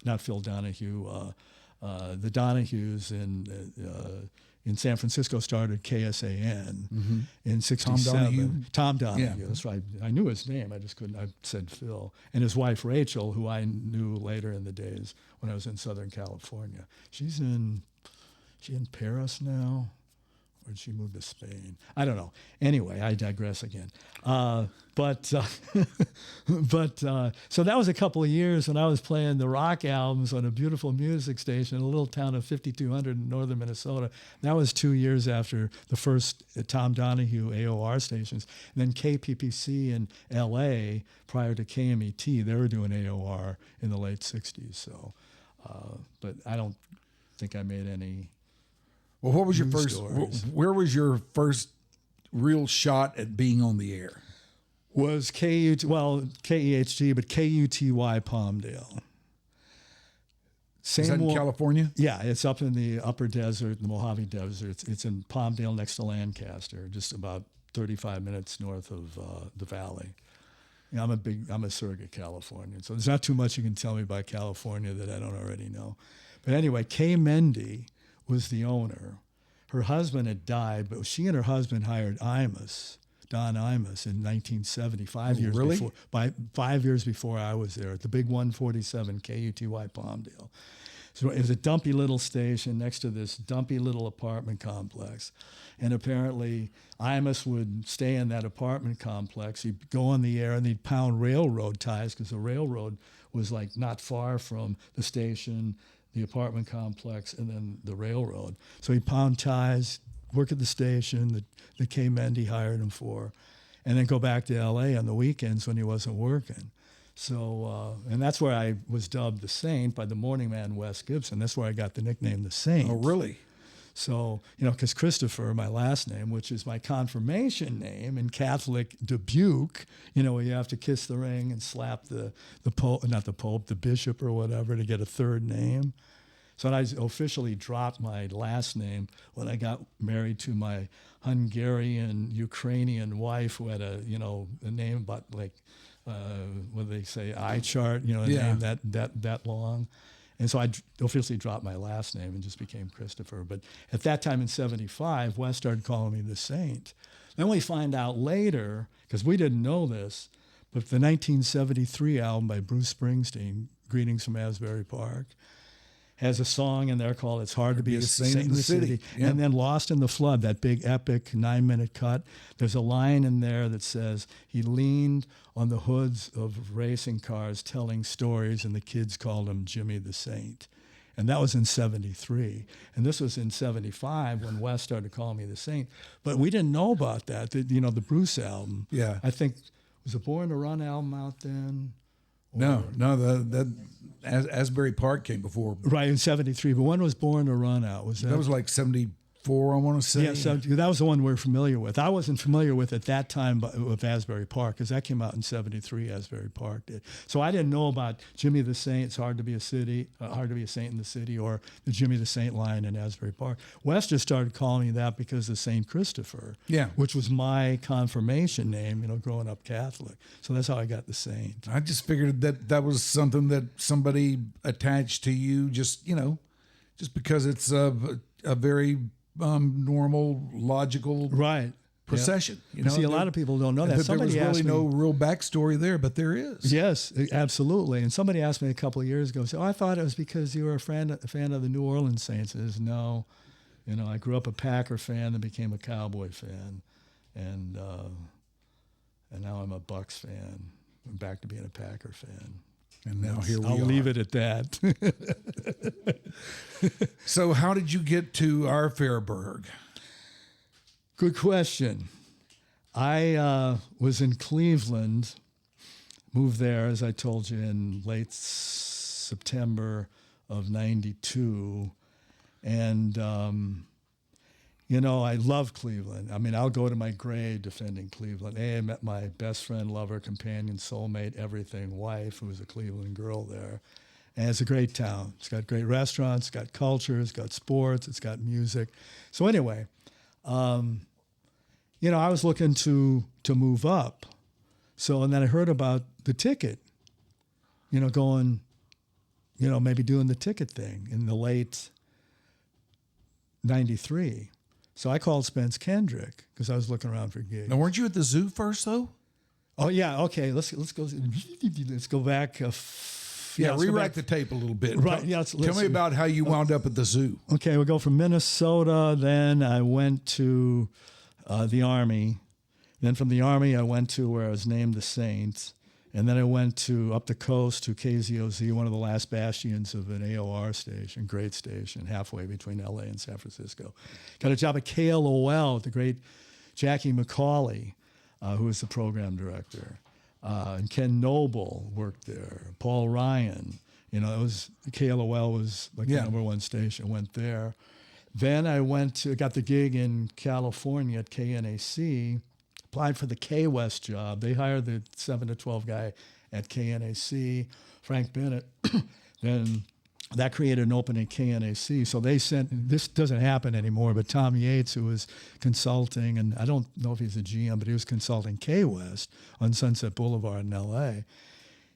not Phil Donahue, the Donahues in San Francisco started KSAN in 67. Tom Donahue, that's right. I knew his name. I just couldn't. I said Phil. And his wife, Rachel, who I knew later in the days when I was in Southern California. She's in Paris now. Or did she move to Spain? I don't know. Anyway, I digress again. But so that was a couple of years when I was playing the rock albums on a beautiful music station in a little town of 5,200 in northern Minnesota. That was 2 years after the first Tom Donahue AOR stations. And then KPPC in L.A. prior to KMET, they were doing AOR in the late 60s. So, but I don't think I made any. Well, what was your news first? stories. Where was your first real shot at being on the air? Was KEHG, but KUTY Palmdale. Same Is that in California? Yeah, it's up in the upper desert, the Mojave Desert. It's in Palmdale next to Lancaster, just about 35 minutes north of the valley. You know, I'm a surrogate Californian, so there's not too much you can tell me about California that I don't already know. But anyway, Kay Mendy was the owner. Her husband had died, but she and her husband hired Don Imus in 1970, 5 years really? before. 5 years before I was there at the big 147 KUTY Palmdale. So it was a dumpy little station next to this dumpy little apartment complex. And apparently Imus would stay in that apartment complex. He'd go on the air and he'd pound railroad ties because the railroad was like not far from the station, the apartment complex, and then the railroad. So he'd pound ties, work at the station that Kay Mendy hired him for, and then go back to L.A. on the weekends when he wasn't working. So, and that's where I was dubbed the Saint by the morning man Wes Gibson. That's where I got the nickname the Saint. Oh, really? So, you know, because Christopher, my last name, which is my confirmation name in Catholic Dubuque, you know, where you have to kiss the ring and slap the Pope, not the Pope, the bishop or whatever to get a third name. So I officially dropped my last name when I got married to my Hungarian, Ukrainian wife who had a name about like, what do they say, eye chart, a name that long. And so I officially dropped my last name and just became Christopher. But at that time in 75, Wes started calling me the Saint. Then we find out later, because we didn't know this, but the 1973 album by Bruce Springsteen, Greetings from Asbury Park, has a song in there called It's Hard to Be a Saint in the City. Yeah. And then Lost in the Flood, that big epic 9-minute cut, there's a line in there that says, he leaned on the hoods of racing cars telling stories and the kids called him Jimmy the Saint. And that was in 73. And this was in 75 when Wes started calling me the Saint. But we didn't know about that, the Bruce album. Yeah. I think, was the Born to Run album out then? No, that Asbury Park came before. Right, in 73. But when was Born to Run out? That was like 74, I want to say. Yeah, so that was the one we're familiar with. I wasn't familiar with at that time with Asbury Park because that came out in 73, Asbury Park did. So I didn't know about Jimmy the Saint, It's Hard to Be a Saint in the City, or the Jimmy the Saint line in Asbury Park. Wes just started calling me that because of St. Christopher, which was my confirmation name, growing up Catholic. So that's how I got the Saint. I just figured that was something that somebody attached to you just because it's a very normal, logical procession. Yeah. See, a lot of people don't know that. Somebody there was really no real backstory there, but there is. Yes, absolutely. And somebody asked me a couple of years ago, I thought it was because you were a fan of the New Orleans Saints. I said, no. I grew up a Packer fan and became a Cowboy fan. And now I'm a Bucks fan. I'm back to being a Packer fan. And now here we are. I'll leave it at that. So how did you get to our Fairburg? Good question. I was in Cleveland, moved there, as I told you, in late September of 92. And, I love Cleveland. I mean, I'll go to my grave defending Cleveland. I met my best friend, lover, companion, soulmate, everything, wife, who was a Cleveland girl there. And it's a great town. It's got great restaurants, it's got culture, it's got sports, it's got music. So anyway, I was looking to move up. So, and then I heard about the ticket, going, maybe doing the ticket thing in the late 93. So I called Spence Kendrick because I was looking around for gigs. Now, weren't you at the zoo first, though? Oh yeah, okay. Let's go back. Yeah, let's go rewrite back. the tape a little bit. Right, yeah, Tell me about how you wound up at the zoo. Okay, we'll go from Minnesota. Then I went to the Army. Then from the Army, I went to where I was named the Saints. And then I went to up the coast to KZEW, one of the last bastions of an AOR station, great station, halfway between LA and San Francisco. Got a job at KLOL with the great Jackie McCauley, who was the program director. And Ken Noble worked there. Paul Ryan. You know, it was KLOL was like the number one station. Went there. Then I got the gig in California at KNAC. Applied for the K-West job. They hired the 7 to 12 guy at KNAC, Frank Bennett. Then that created an opening at KNAC. So they sent, this doesn't happen anymore, but Tom Yates, who was consulting, and I don't know if he's a GM, but he was consulting K-West on Sunset Boulevard in LA.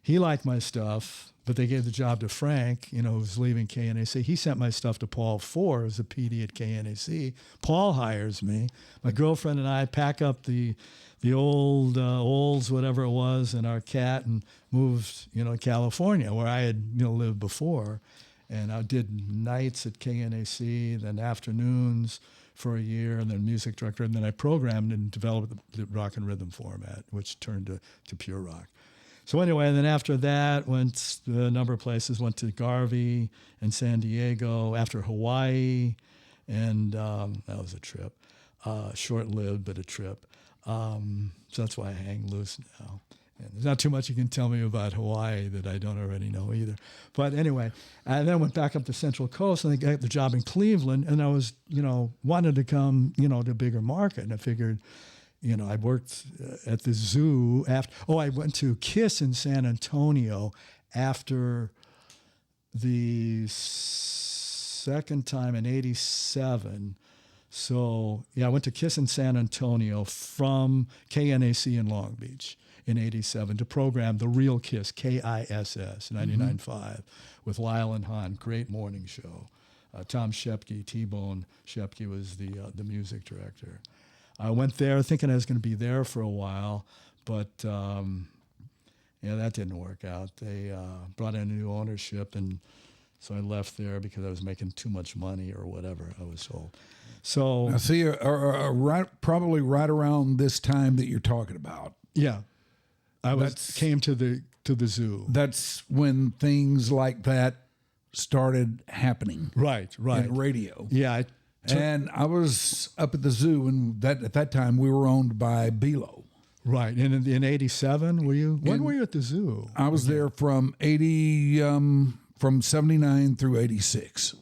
He liked my stuff, but they gave the job to Frank, you know, who was leaving KNAC. He sent my stuff to Paul Ford, who's a PD at KNAC. Paul hires me. My girlfriend and I pack up the old Olds, whatever it was, and our cat and moved, you know, to California, where I had, you know, lived before. And I did nights at KNAC, then afternoons for a year, and then music director. And then I programmed and developed the rock and rhythm format, which turned to pure rock. So anyway, and then after that, went to a number of places, went to Garvey and San Diego, after Hawaii, and that was a trip. Short-lived, but a trip. So that's why I hang loose now. And there's not too much you can tell me about Hawaii that I don't already know either. But anyway, I then went back up the Central Coast, and I got the job in Cleveland, and I was, you know, wanted to come, you know, to a bigger market, and I figured, you know, I worked at the zoo after. Oh, I went to KISS in San Antonio after the second time in '87. So yeah, I went to KISS in San Antonio from KNAC in Long Beach in '87 to program the real KISS, KISS 99.5 with Lyle and Hahn. Great morning show. Tom Shepke, T-Bone Shepke was the music director. I went there thinking I was going to be there for a while, but yeah, that didn't work out. They brought in a new ownership, and so I left there because I was making too much money or whatever, I was told. So I see, probably right around this time that you're talking about. Yeah, came to the zoo. That's when things like that started happening. Right. In radio. Yeah. And I was up at the zoo, and at that time we were owned by Belo. Right. And in '87, were you? When were you at the zoo? I was there from from '79 through '86,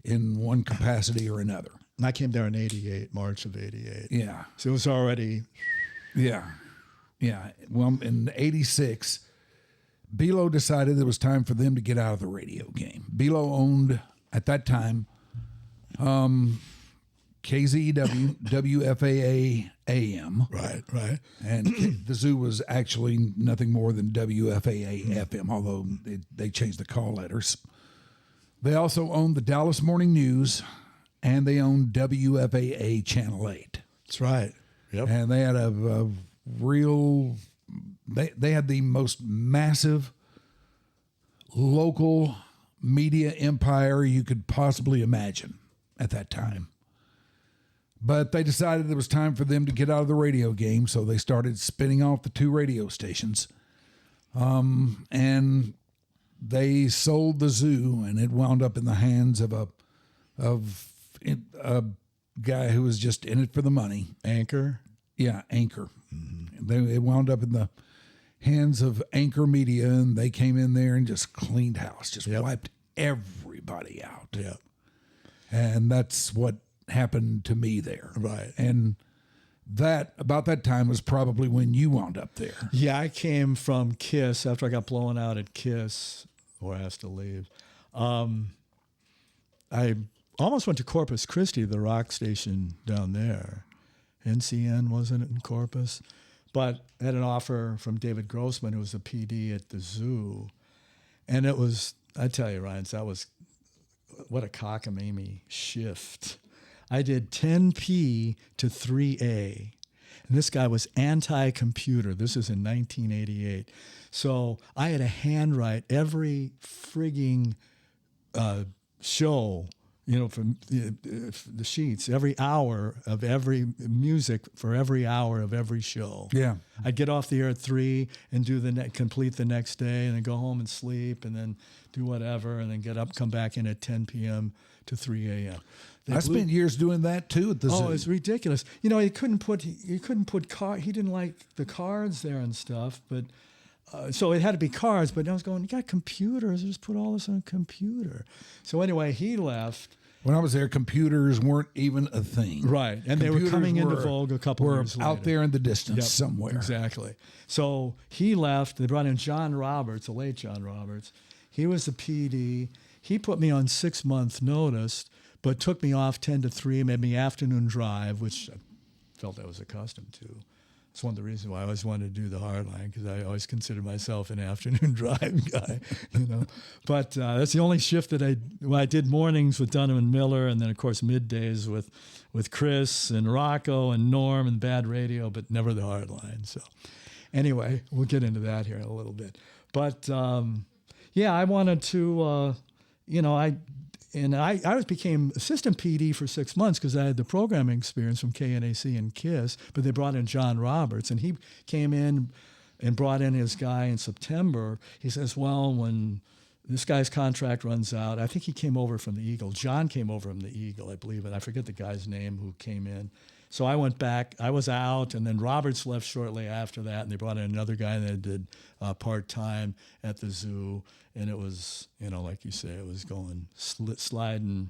in one capacity or another. And I came there in '88, March of '88. Yeah. So it was already. Yeah. Well, in '86, Belo decided it was time for them to get out of the radio game. Belo owned at that time KZEW, WFAA AM. Right. And the zoo was actually nothing more than WFAA FM, although they changed the call letters. They also owned the Dallas Morning News, and they owned WFAA Channel 8. That's right. Yep. And they had a real, they had the most massive local media empire you could possibly imagine at that time. But they decided it was time for them to get out of the radio game, so they started spinning off the two radio stations. And they sold the zoo, and it wound up in the hands of a guy who was just in it for the money. Anchor? Yeah, Anchor. Mm-hmm. It wound up in the hands of Anchor Media, and they came in there and just cleaned house, just wiped everybody out. Yeah. And that's what happened to me there. Right. And about that time was probably when you wound up there. Yeah, I came from KISS after I got blown out at KISS, or I asked to leave. I almost went to Corpus Christi, the rock station down there. NCN, wasn't it, in Corpus? But I had an offer from David Grossman, who was the PD at the zoo. And it was, I tell you, Ryan, that was, what a cockamamie shift. I did 10P to 3A. And this guy was anti-computer. This is in 1988. So I had to handwrite every frigging show, from the sheets, every hour of every music for every hour of every show. Yeah. I'd get off the air at 3 and do complete the next day, and then go home and sleep, and then do whatever, and then get up, come back in at 10 p.m. to 3 a.m. I spent years doing that too at the zoo. Oh, it's ridiculous. He couldn't put he didn't like the cards there and stuff, but so it had to be cards. But I was going, you got computers, just put all this on a computer. So anyway, he left. When I was there, computers weren't even a thing. Right, and they were coming into vogue a couple of years later. Out there in the distance somewhere. Exactly. So he left. They brought in John Roberts, the late John Roberts. He was the PD. He put me on 6-month notice, but took me off 10 to 3, made me afternoon drive, which I felt I was accustomed to. It's one of the reasons why I always wanted to do the hard line, because I always considered myself an afternoon drive guy, But that's the only shift that I did mornings with Dunham and Miller, and then of course middays with Chris and Rocco and Norm and Bad Radio, but never the hard line. So anyway, we'll get into that here in a little bit. But I wanted to, I became assistant PD for 6 months because I had the programming experience from KNAC and KISS, but they brought in John Roberts, and he came in and brought in his guy in September. He says, well, when this guy's contract runs out, I think he came over from the Eagle. John came over from the Eagle, I believe, and I forget the guy's name who came in. So I went back. I was out, and then Roberts left shortly after that, and they brought in another guy that did part-time at the zoo. And it was, like you say, it was going sliding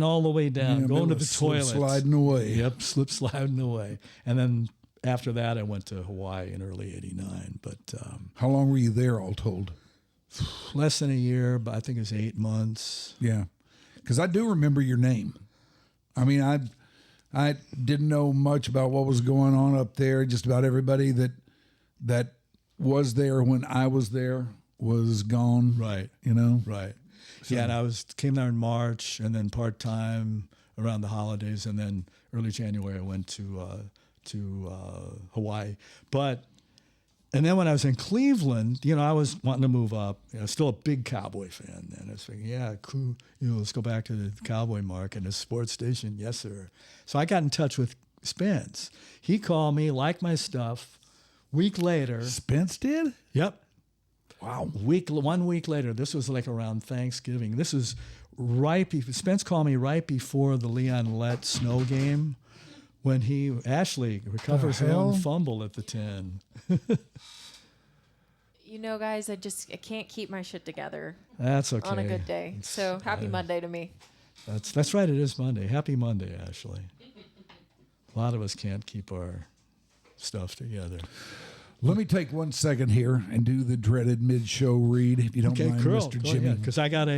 all the way down, going to the toilet. Sliding away. Yep, sliding away. And then after that, I went to Hawaii in early '89. But how long were you there, all told? Less than a year, but I think it was 8 months. Yeah, because I do remember your name. I mean, I didn't know much about what was going on up there. Just about everybody that was there when I was there was gone. Right. Right. So. Yeah, and I came there in March, and then part-time around the holidays, and then early January I went to Hawaii. And then when I was in Cleveland, I was wanting to move up. I was still a big Cowboy fan then. I was thinking, cool, let's go back to the Cowboy market, a sports station. Yes, sir. So I got in touch with Spence. He called me, liked my stuff. Week later. Spence did? Yep. Wow. 1 week later, this was like around Thanksgiving. This was right before, Spence called me right before the Leon Lett snow game when Ashley recovers her own fumble at the 10. Guys, I can't keep my shit together. That's okay. On a good day. So happy Monday to me. That's right. It is Monday. Happy Monday, Ashley. A lot of us can't keep our stuff together. Let me take 1 second here and do the dreaded mid-show read, if you don't mind, cool. Mr. Jimmy. Because I got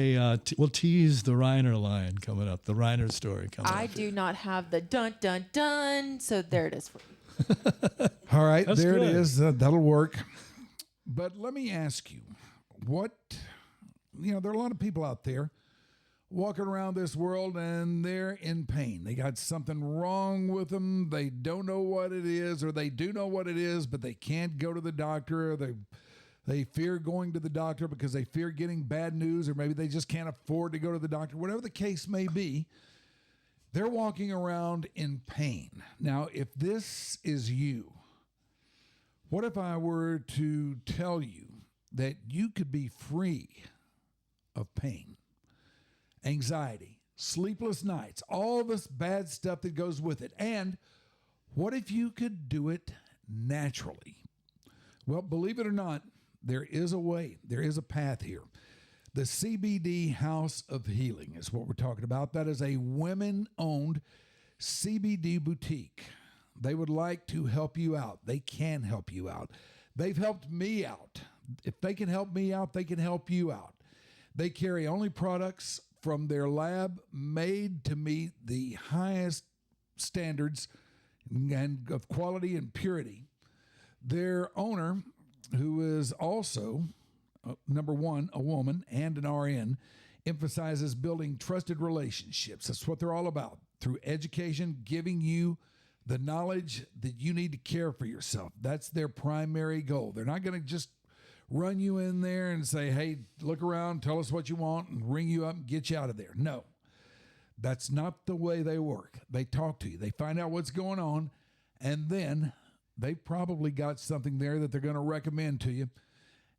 we'll tease the Rhyner line coming up, the Rhyner story coming up. I do not have the dun, dun, dun, so there it is for you. All right, That's there good. it is. That'll work. But let me ask you, there are a lot of people out there walking around this world and they're in pain. They got something wrong with them. They don't know what it is, or they do know what it is, but they can't go to the doctor. Or they fear going to the doctor because they fear getting bad news, or maybe they just can't afford to go to the doctor. Whatever the case may be, they're walking around in pain. Now, if this is you, what if I were to tell you that you could be free of pain, anxiety, sleepless nights, all this bad stuff that goes with it? And what if you could do it naturally? Well, believe it or not, there is a way. There is a path here. The CBD House of Healing is what we're talking about. That is a women-owned CBD boutique. They would like to help you out. They can help you out. They've helped me out. If they can help me out, they can help you out. They carry only products from their lab made to meet the highest standards and of quality and purity. Their owner, who is also, number one, a woman and an RN, emphasizes building trusted relationships. That's what they're all about. Through education, giving you the knowledge that you need to care for yourself. That's their primary goal. They're not going to just run you in there and say, hey, look around, tell us what you want, and ring you up and get you out of there. No, that's not the way they work. They talk to you. They find out what's going on, and then they probably got something there that they're going to recommend to you.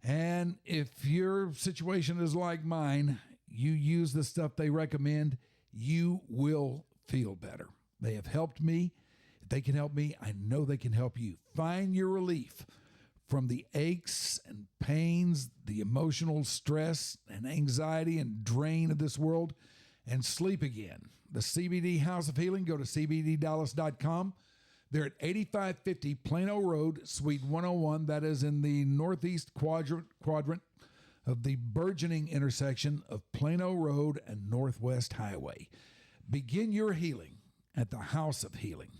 And if your situation is like mine, you use the stuff they recommend, you will feel better. They have helped me. If they can help me, I know they can help you. Find your relief from the aches and pains, the emotional stress and anxiety and drain of this world, and sleep again. The CBD House of Healing, go to cbddallas.com. They're at 8550 Plano Road, Suite 101. That is in the northeast quadrant of the burgeoning intersection of Plano Road and Northwest Highway. Begin your healing at the House of Healing.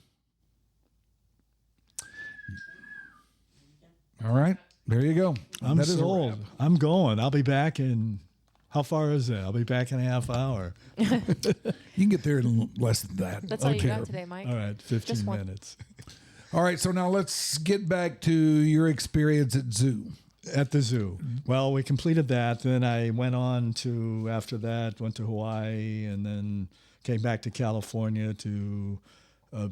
All right, there you go. I'm sold. I'm going. I'll be back in, how far is that? I'll be back in a half hour. You can get there in less than that. That's all you got today, Mike. All right, 15 minutes. All right, so now let's get back to your experience at zoo. At the zoo. Well, we completed that. Then I went on to, after that, went to Hawaii and then came back to California to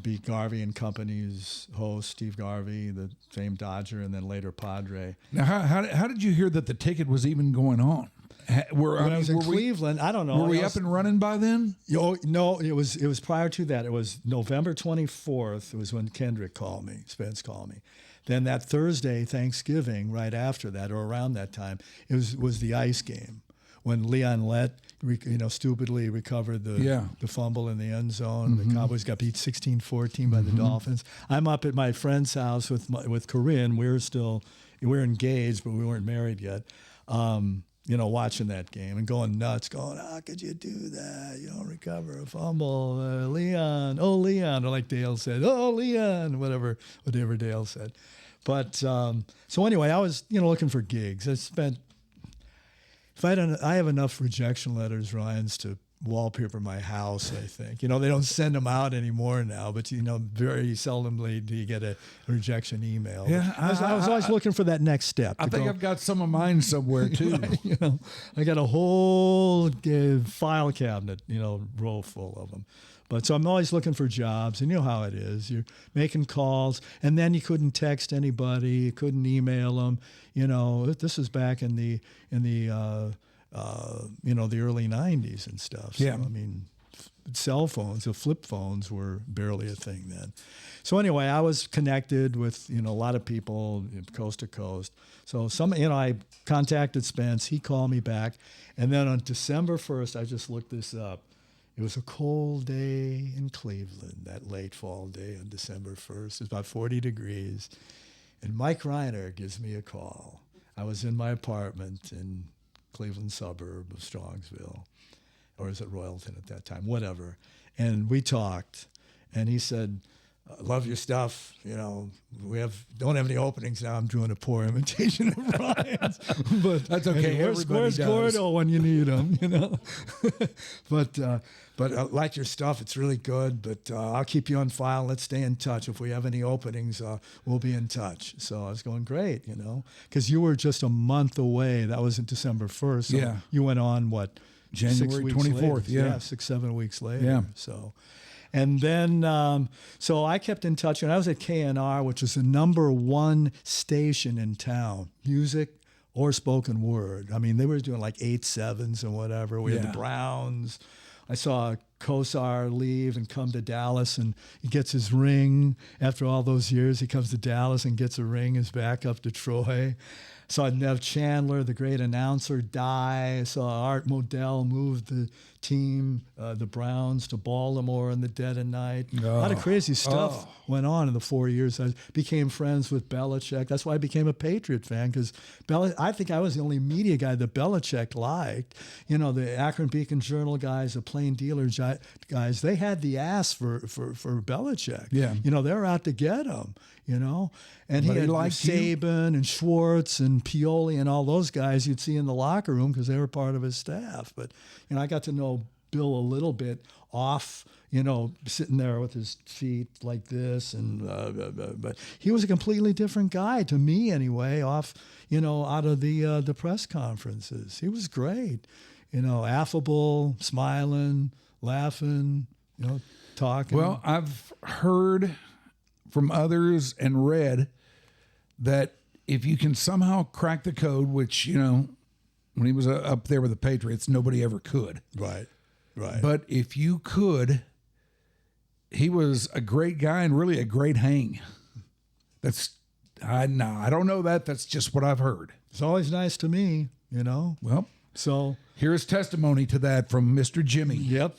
be Garvey and Company's host, Steve Garvey, the famed Dodger, and then later Padre. Now, how did you hear that the ticket was even going on? When I was in Cleveland, I don't know. Were we up and running by then? No, it was prior to that. It was November 24th. It was when Kendrick called me, Spence called me. Then that Thursday, Thanksgiving, right after that or around that time, it was the ice game when Leon Lett, stupidly recovered the fumble in the end zone. Mm-hmm. The Cowboys got beat 16-14 by the Dolphins. I'm up at my friend's house with Corinne. We're engaged, but we weren't married yet. Watching that game and going nuts, going, how could you do that? You don't recover a fumble. Leon, or like Dale said, oh, Leon, whatever Dale said. But so anyway, I was, looking for gigs. I have enough rejection letters, Ryan's, to wallpaper my house, I think. They don't send them out anymore now, but, very seldomly do you get a rejection email. Yeah, I was always looking for that next step. I think I've got some of mine somewhere, too. Right, I got a whole file cabinet, row full of them. But so I'm always looking for jobs, and you know how it is. You're making calls, and then you couldn't text anybody, you couldn't email them. This is back in the the early 90s and stuff. So, yeah. Cell phones, the flip phones were barely a thing then. So anyway, I was connected with, a lot of people coast to coast. So I contacted Spence, he called me back. And then on December 1st, I just looked this up. It was a cold day in Cleveland, that late fall day on December 1st. It was about 40 degrees. And Mike Rhyner gives me a call. I was in my apartment in Cleveland suburb of Strongsville, or is it Royalton at that time, whatever. And we talked, and he said, love your stuff. We don't have any openings now. I'm doing a poor imitation of Ryan's, but that's okay. Anyway, where's Gordo when you need him? But I like your stuff. It's really good. But I'll keep you on file. Let's stay in touch. If we have any openings, we'll be in touch. So I was going, great. Because you were just a month away. That was in December 1st. So yeah. You went on what? January 24th. Yeah, 6-7 weeks later. Yeah. So. And then, so I kept in touch, and I was at KNR, which was the #1 station in town, music or spoken word. They were doing like 8/7s and whatever. We had the Browns. I saw Kosar leave and come to Dallas, and he gets his ring. After all those years, he comes to Dallas and gets a ring, is back up to Troy. Saw Nev Chandler, the great announcer, die. I saw Art Modell move the team, the Browns, to Baltimore in the dead of night. A lot of crazy stuff went on in the 4 years. I became friends with Belichick. That's why I became a Patriot fan, because I think I was the only media guy that Belichick liked. The Akron Beacon Journal guys, the Plain Dealer guys, they had the ass for Belichick. Yeah. They were out to get him, And he had Saban and Schwartz and Pioli and all those guys you'd see in the locker room because they were part of his staff. But, I got to know Bill a little bit off, sitting there with his feet like this, and but he was a completely different guy to me anyway. Off, out of the press conferences, he was great, affable, smiling, laughing, talking. Well, I've heard from others and read that if you can somehow crack the code, which, when he was up there with the Patriots, nobody ever could. Right. But if you could, he was a great guy and really a great hang. I don't know that. That's just what I've heard. It's always nice to me, Well, So here's testimony to that from Mr. Jimmy. Yep.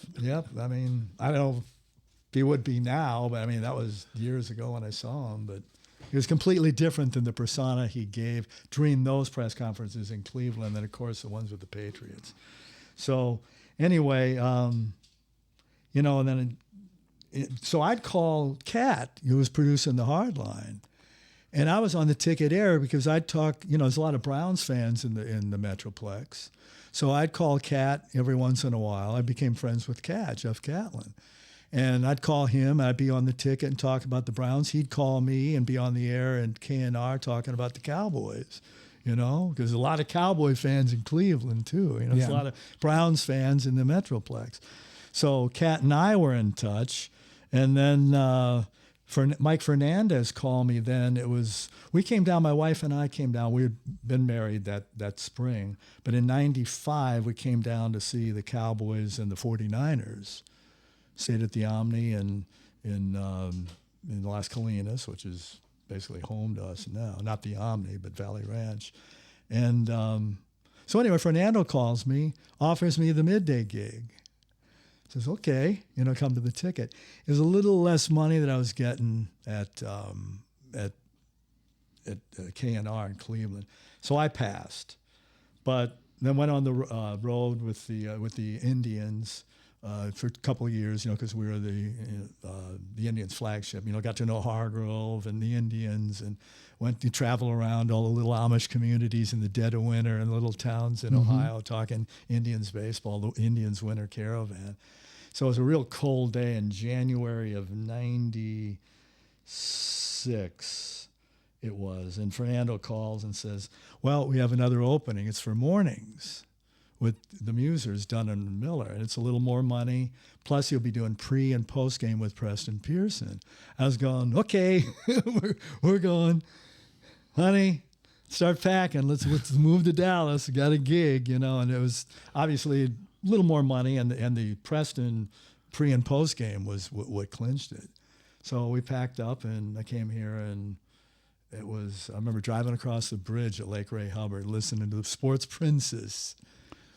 I mean, I don't know if he would be now, but I mean, that was years ago when I saw him, but he was completely different than the persona he gave during those press conferences in Cleveland and, of course, the ones with the Patriots. So anyway, and then so I'd call Cat, who was producing the Hardline, and I was on the ticket air because I'd talk, there's a lot of Browns fans in the Metroplex. So I'd call Cat every once in a while. I became friends with Cat, Jeff Catlin. And I'd call him, and I'd be on the ticket and talk about the Browns. He'd call me and be on the air and KNR talking about the Cowboys, because there's a lot of Cowboy fans in Cleveland too. There's a lot of Browns fans in the Metroplex. So Cat and I were in touch. And then Mike Fernandez called me then. We came down, my wife and I came down. We had been married that spring. But in 95, we came down to see the Cowboys and the 49ers. Stayed at the Omni in Las Colinas, which is basically home to us now. Not the Omni, but Valley Ranch. And so anyway, Fernando calls me, offers me the midday gig. Says, okay, come to the ticket. It was a little less money that I was getting at KNR in Cleveland. So I passed. But then went on the road with the Indians for a couple of years, because we were the Indians' flagship. Got to know Hargrove and the Indians, and went to travel around all the little Amish communities in the dead of winter and little towns in Ohio, talking Indians baseball, the Indians winter caravan. So it was a real cold day in January of '96. It was, and Fernando calls and says, "Well, we have another opening. It's for mornings." With the Musers, Dunn and Miller, and it's a little more money. Plus, you'll be doing pre and post game with Preston Pearson. I was going, okay, we're going, honey. Start packing. Let's move to Dallas. Got a gig, and it was obviously a little more money, and the Preston pre and post game was what clinched it. So we packed up, and I came here, and I remember driving across the bridge at Lake Ray Hubbard, listening to the Sports Princess.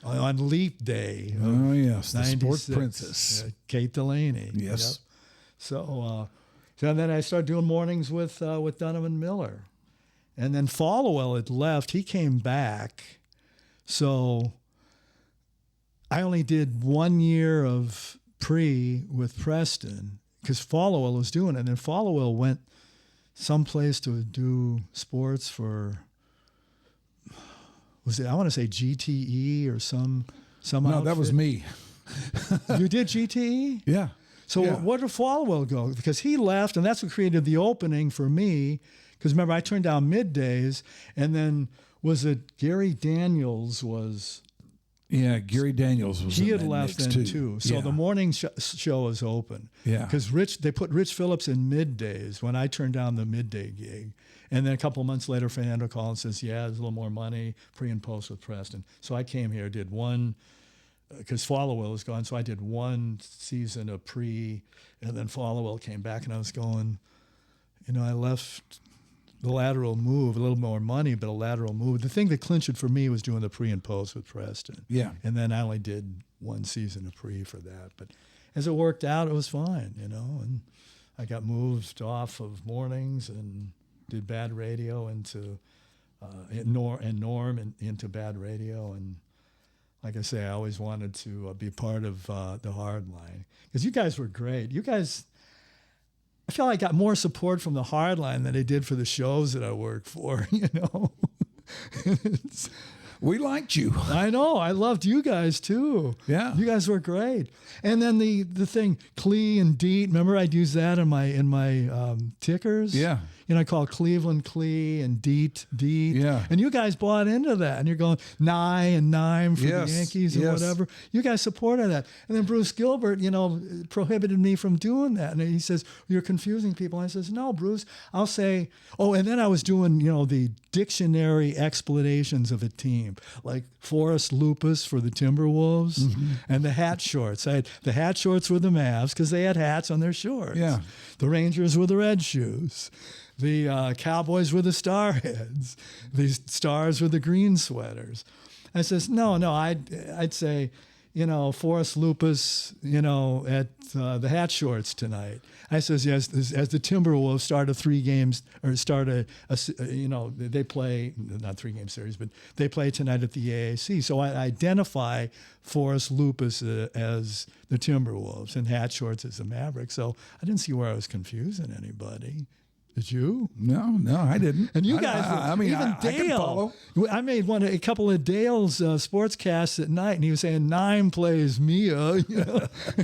On Leap Day. Oh, yes, the 96, Sports Princess. Kate Delaney. Yes. Yep. So then I started doing mornings with Donovan Miller. And then Followell had left. He came back. So I only did 1 year of pre with Preston because Followell was doing it. And then Followell went someplace to do sports for... I want to say GTE or some No, outfit. that was me. You did GTE? Yeah. So Yeah. where did Followell go? Because he left, and that's what created the opening for me. Because remember, I turned down middays, and then was it Gary Daniels was... Yeah, Gary Daniels was He in had that left mix then too. So Yeah. the morning show was open. Yeah. Because they put Rich Phillips in middays when I turned down the midday gig. And then a couple of months later, Fernando called and says, yeah, there's a little more money, pre and post with Preston. So I came here, did one, because Followell was gone, so I did one season of pre, and then Followell came back, and I was going, I left the lateral move, a little more money, but a lateral move. The thing that clinched it for me was doing the pre and post with Preston. Yeah. And then I only did one season of pre for that. But as it worked out, it was fine, and I got moved off of mornings and did bad radio into Norm into bad radio, and like I say, I always wanted to be part of the hard line because you guys were great. You guys, I feel like I got more support from the hard line than I did for the shows that I worked for. We liked you. I know. I loved you guys too. Yeah. You guys were great. And then the thing, Clee and Deet, remember I'd use that in my tickers? Yeah. I call Cleveland Clee and Deet. Yeah. And you guys bought into that. And you're going Nye and Nime for Yes. the Yankees and Yes. whatever. You guys supported that. And then Bruce Gilbert, prohibited me from doing that. And he says, you're confusing people. And I says, no, Bruce, I'll say, and then I was doing, the dictionary explanations of a team, like Forrest Lupus for the Timberwolves and the hat shorts. I had the hat shorts were the Mavs because they had hats on their shorts. Yeah. The Rangers were the red shoes. The Cowboys were the Starheads. The Stars were the green sweaters. I says, no, I'd say, Forrest Lupus, at the hat shorts tonight. I says, yes, as the Timberwolves start they play, not 3-game series, but they play tonight at the AAC. So I identify Forrest Lupus as the Timberwolves and hat shorts as the Mavericks. So I didn't see where I was confusing anybody. Did you? No, I didn't. And you guys, even I can Dale. follow. I made a couple of Dale's sportscasts at night, and he was saying Nime plays Mia.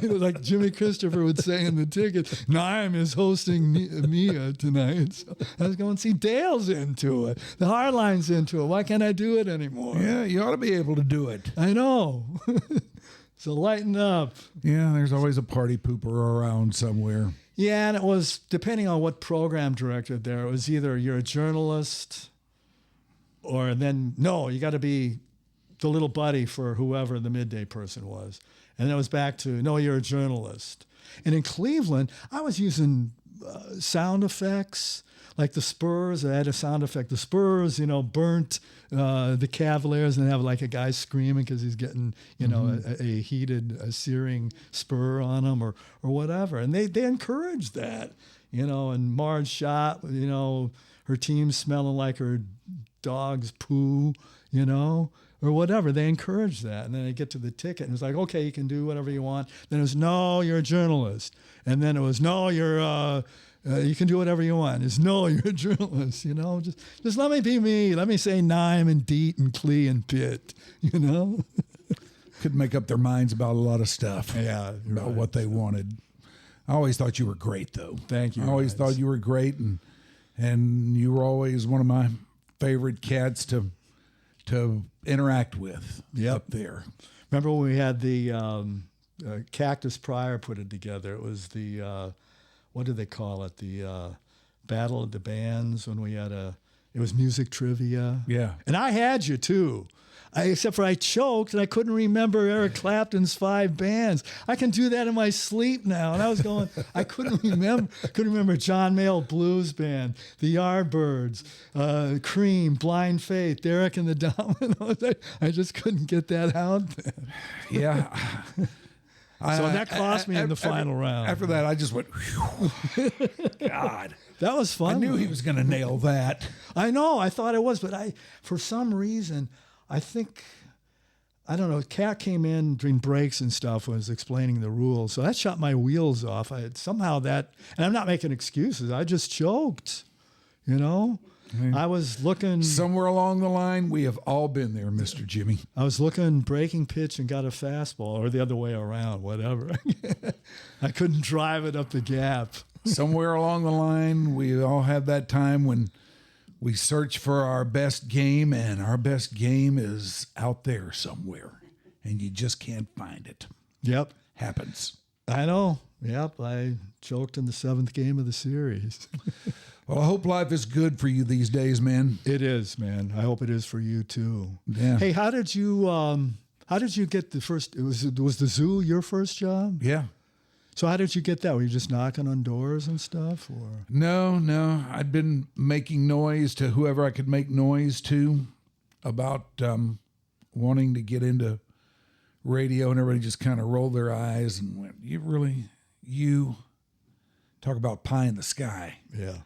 Like Jimmy Christopher would say in the ticket, Nime is hosting Mia tonight. So I was going, see, Dale's into it. The Hardline's into it. Why can't I do it anymore? Yeah, you ought to be able to do it. I know. So lighten up. Yeah, there's always a party pooper around somewhere. Yeah, and it was, depending on what program directed there, it was either you're a journalist or then, no, you got to be the little buddy for whoever the midday person was. And then it was back to, no, you're a journalist. And in Cleveland, I was using sound effects, like the Spurs. I had a sound effect. The Spurs, burnt the Cavaliers and have like a guy screaming because he's getting, a heated, searing spur on him or whatever. And they encouraged that, and Marge shot, her team smelling like her dog's poo, or whatever. They encouraged that. And then they get to the ticket and it's like, okay, you can do whatever you want. Then it was, no, you're a journalist. And then it was, no, you're you can do whatever you want. It's, no, you're a journalist, Just let me be me. Let me say Nime and Deet and Clee and Pitt, Could make up their minds about a lot of stuff. Yeah, about what they wanted. I always thought you were great, though. Thank you. I always thought you were great, and you were always one of my favorite cats to interact with. Up there. Remember when we had the Cactus Pryor put it together? It was the what do they call it? The Battle of the Bands when we had it was music trivia. Yeah. And I had you too. Except for I choked and I couldn't remember Eric Clapton's 5 bands. I can do that in my sleep now. And I was going, I couldn't remember John Mayall Blues Band, the Yardbirds, Cream, Blind Faith, Derek and the Dominoes. I just couldn't get that out there. Yeah. So that cost me in the final round. After that, I just went, God. That was fun. I knew he was going to nail that. I know. I thought it was, but for some reason, I think, I don't know, Cat came in during breaks and stuff, was explaining the rules. So that shot my wheels off. And I'm not making excuses. I just choked, I was looking. Somewhere along the line, we have all been there, Mr. Jimmy. I was looking, breaking pitch and got a fastball, or the other way around, whatever. I couldn't drive it up the gap. Somewhere along the line, we all had that time when we search for our best game, and our best game is out there somewhere, and you just can't find it. Yep. Happens. I know. Yep. I choked in the 7th game of the series. Well, I hope life is good for you these days, man. It is, man. I hope it is for you too. Yeah. Hey, how did you get the first, was the zoo your first job? Yeah. So how did you get that? Were you just knocking on doors and stuff, or? No. I'd been making noise to whoever I could make noise to about wanting to get into radio, and everybody just kind of rolled their eyes and went, you talk about pie in the sky. Yeah.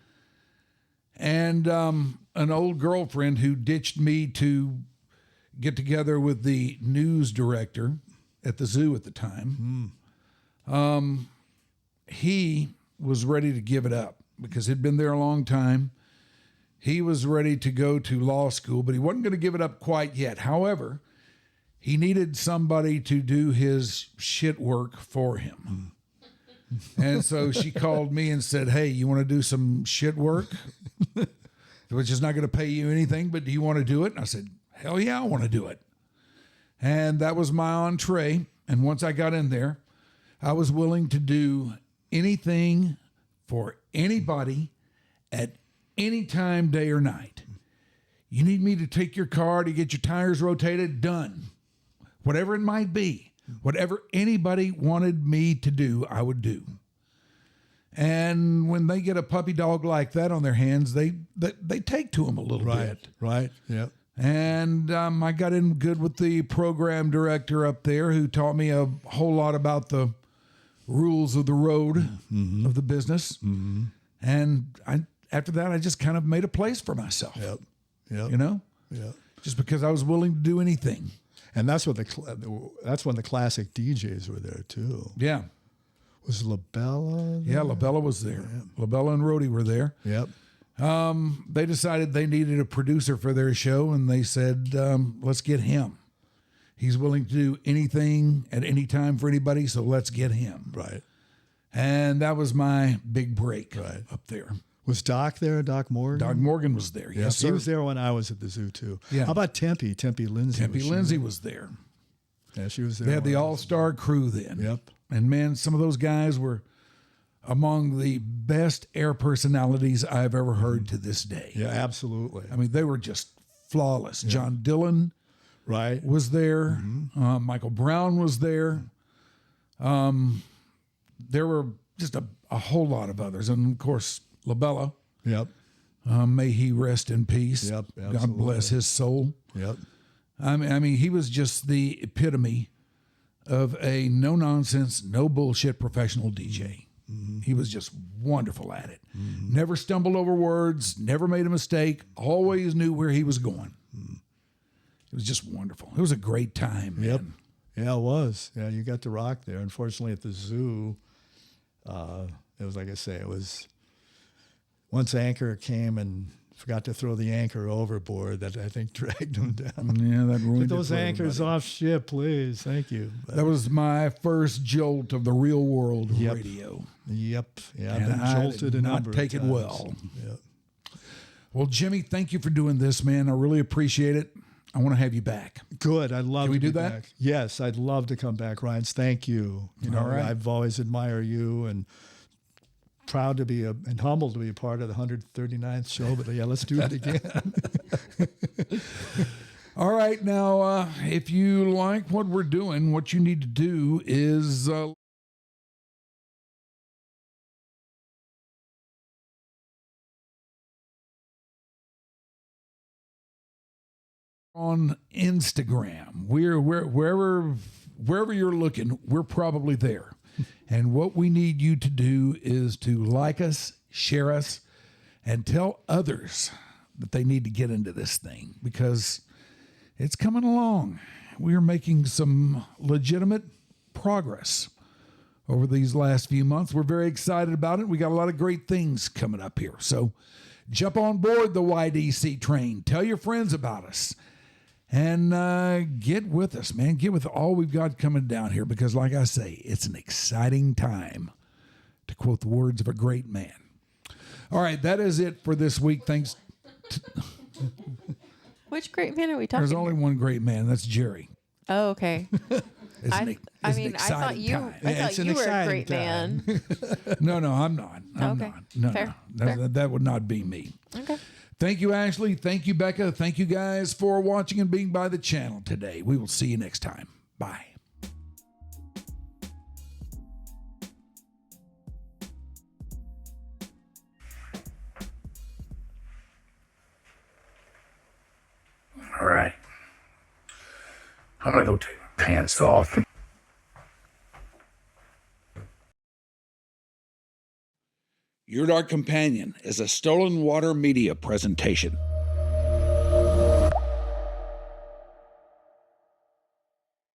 And an old girlfriend who ditched me to get together with the news director at the zoo at the time. He was ready to give it up because he'd been there a long time. He was ready to go to law school, but he wasn't going to give it up quite yet. However, he needed somebody to do his shit work for him. And so she called me and said, hey, you want to do some shit work? Which is not going to pay you anything, but do you want to do it? And I said, hell yeah, I want to do it. And that was my entree. And once I got in there, I was willing to do anything for anybody at any time, day or night. You need me to take your car to get your tires rotated? Done. Whatever it might be, whatever anybody wanted me to do, I would do. And when they get a puppy dog like that on their hands, they take to him a little bit. Right. Yep. And I got in good with the program director up there, who taught me a whole lot about the rules of the road of the business. Mm-hmm. And after that, I just kind of made a place for myself. Yep. You know? Yeah. Just because I was willing to do anything. And that's when the classic DJs were there too. Yeah. Was LaBella there? Yeah, LaBella was there. Yeah. LaBella and Rhodey were there. Yep. They decided they needed a producer for their show, and they said, let's get him. He's willing to do anything at any time for anybody, so let's get him. Right. And that was my big break up there. Was Doc there, Doc Morgan? Doc Morgan was there, yes, sir. He was there when I was at the zoo, too. Yeah. How about Tempe? Tempe Lindsay. Tempe Lindsay was there. Yeah, she was there. They had the all-star crew then. Yep. And, man, some of those guys were among the best air personalities I've ever heard to this day. Yeah, absolutely. I mean, they were just flawless. Yeah. John Dillon was there. Mm-hmm. Michael Brown was there. There were just a whole lot of others. And, of course, LaBella. Yep. May he rest in peace. Yep, absolutely. God bless his soul. Yep. I mean, he was just the epitome of a no-nonsense, no-bullshit professional DJ. Mm-hmm. He was just wonderful at it. Mm-hmm. Never stumbled over words, never made a mistake, always knew where he was going. Mm-hmm. It was just wonderful. It was a great time, man. Yep. Yeah, it was. Yeah, you got to rock there. Unfortunately, at the zoo, it was like I say, it was once Anchor came and forgot to throw the anchor overboard, that I think dragged him down. Yeah, that ruined Get those anchors off ship, please. Thank you. That was my first jolt of the real world radio. Yep. Yeah, and I've been jolted a number of times. Not take it well. Yep. Well, Jimmy, thank you for doing this, man. I really appreciate it. I want to have you back. Good. I'd love to we do be that? back. Yes, I'd love to come back, Ryan. Thank you. You know, all right. I've always admired you and proud to be and humbled to be a part of the 139th show. But yeah, let's do it again. All right. Now, if you like what we're doing, what you need to do is on Instagram. We're wherever you're looking, we're probably there. And what we need you to do is to like us, share us, and tell others that they need to get into this thing, because it's coming along. We are making some legitimate progress over these last few months. We're very excited about it. We got a lot of great things coming up here. So jump on board the YDC train. Tell your friends about us. And get with us, man. Get with all we've got coming down here, because, like I say, it's an exciting time, to quote the words of a great man. All right, that is it for this week. Thanks. Which great man are we talking There's only one great man. That's Jerry. Oh, okay. I thought you were a great man. No, I'm not. I'm not. No, Fair. That would not be me. Okay. Thank you, Ashley. Thank you, Becca. Thank you guys for watching and being by the channel today. We will see you next time. Bye. All right. I'm going to go take my pants off. Your Dark Companion is a Stolen Water Media presentation.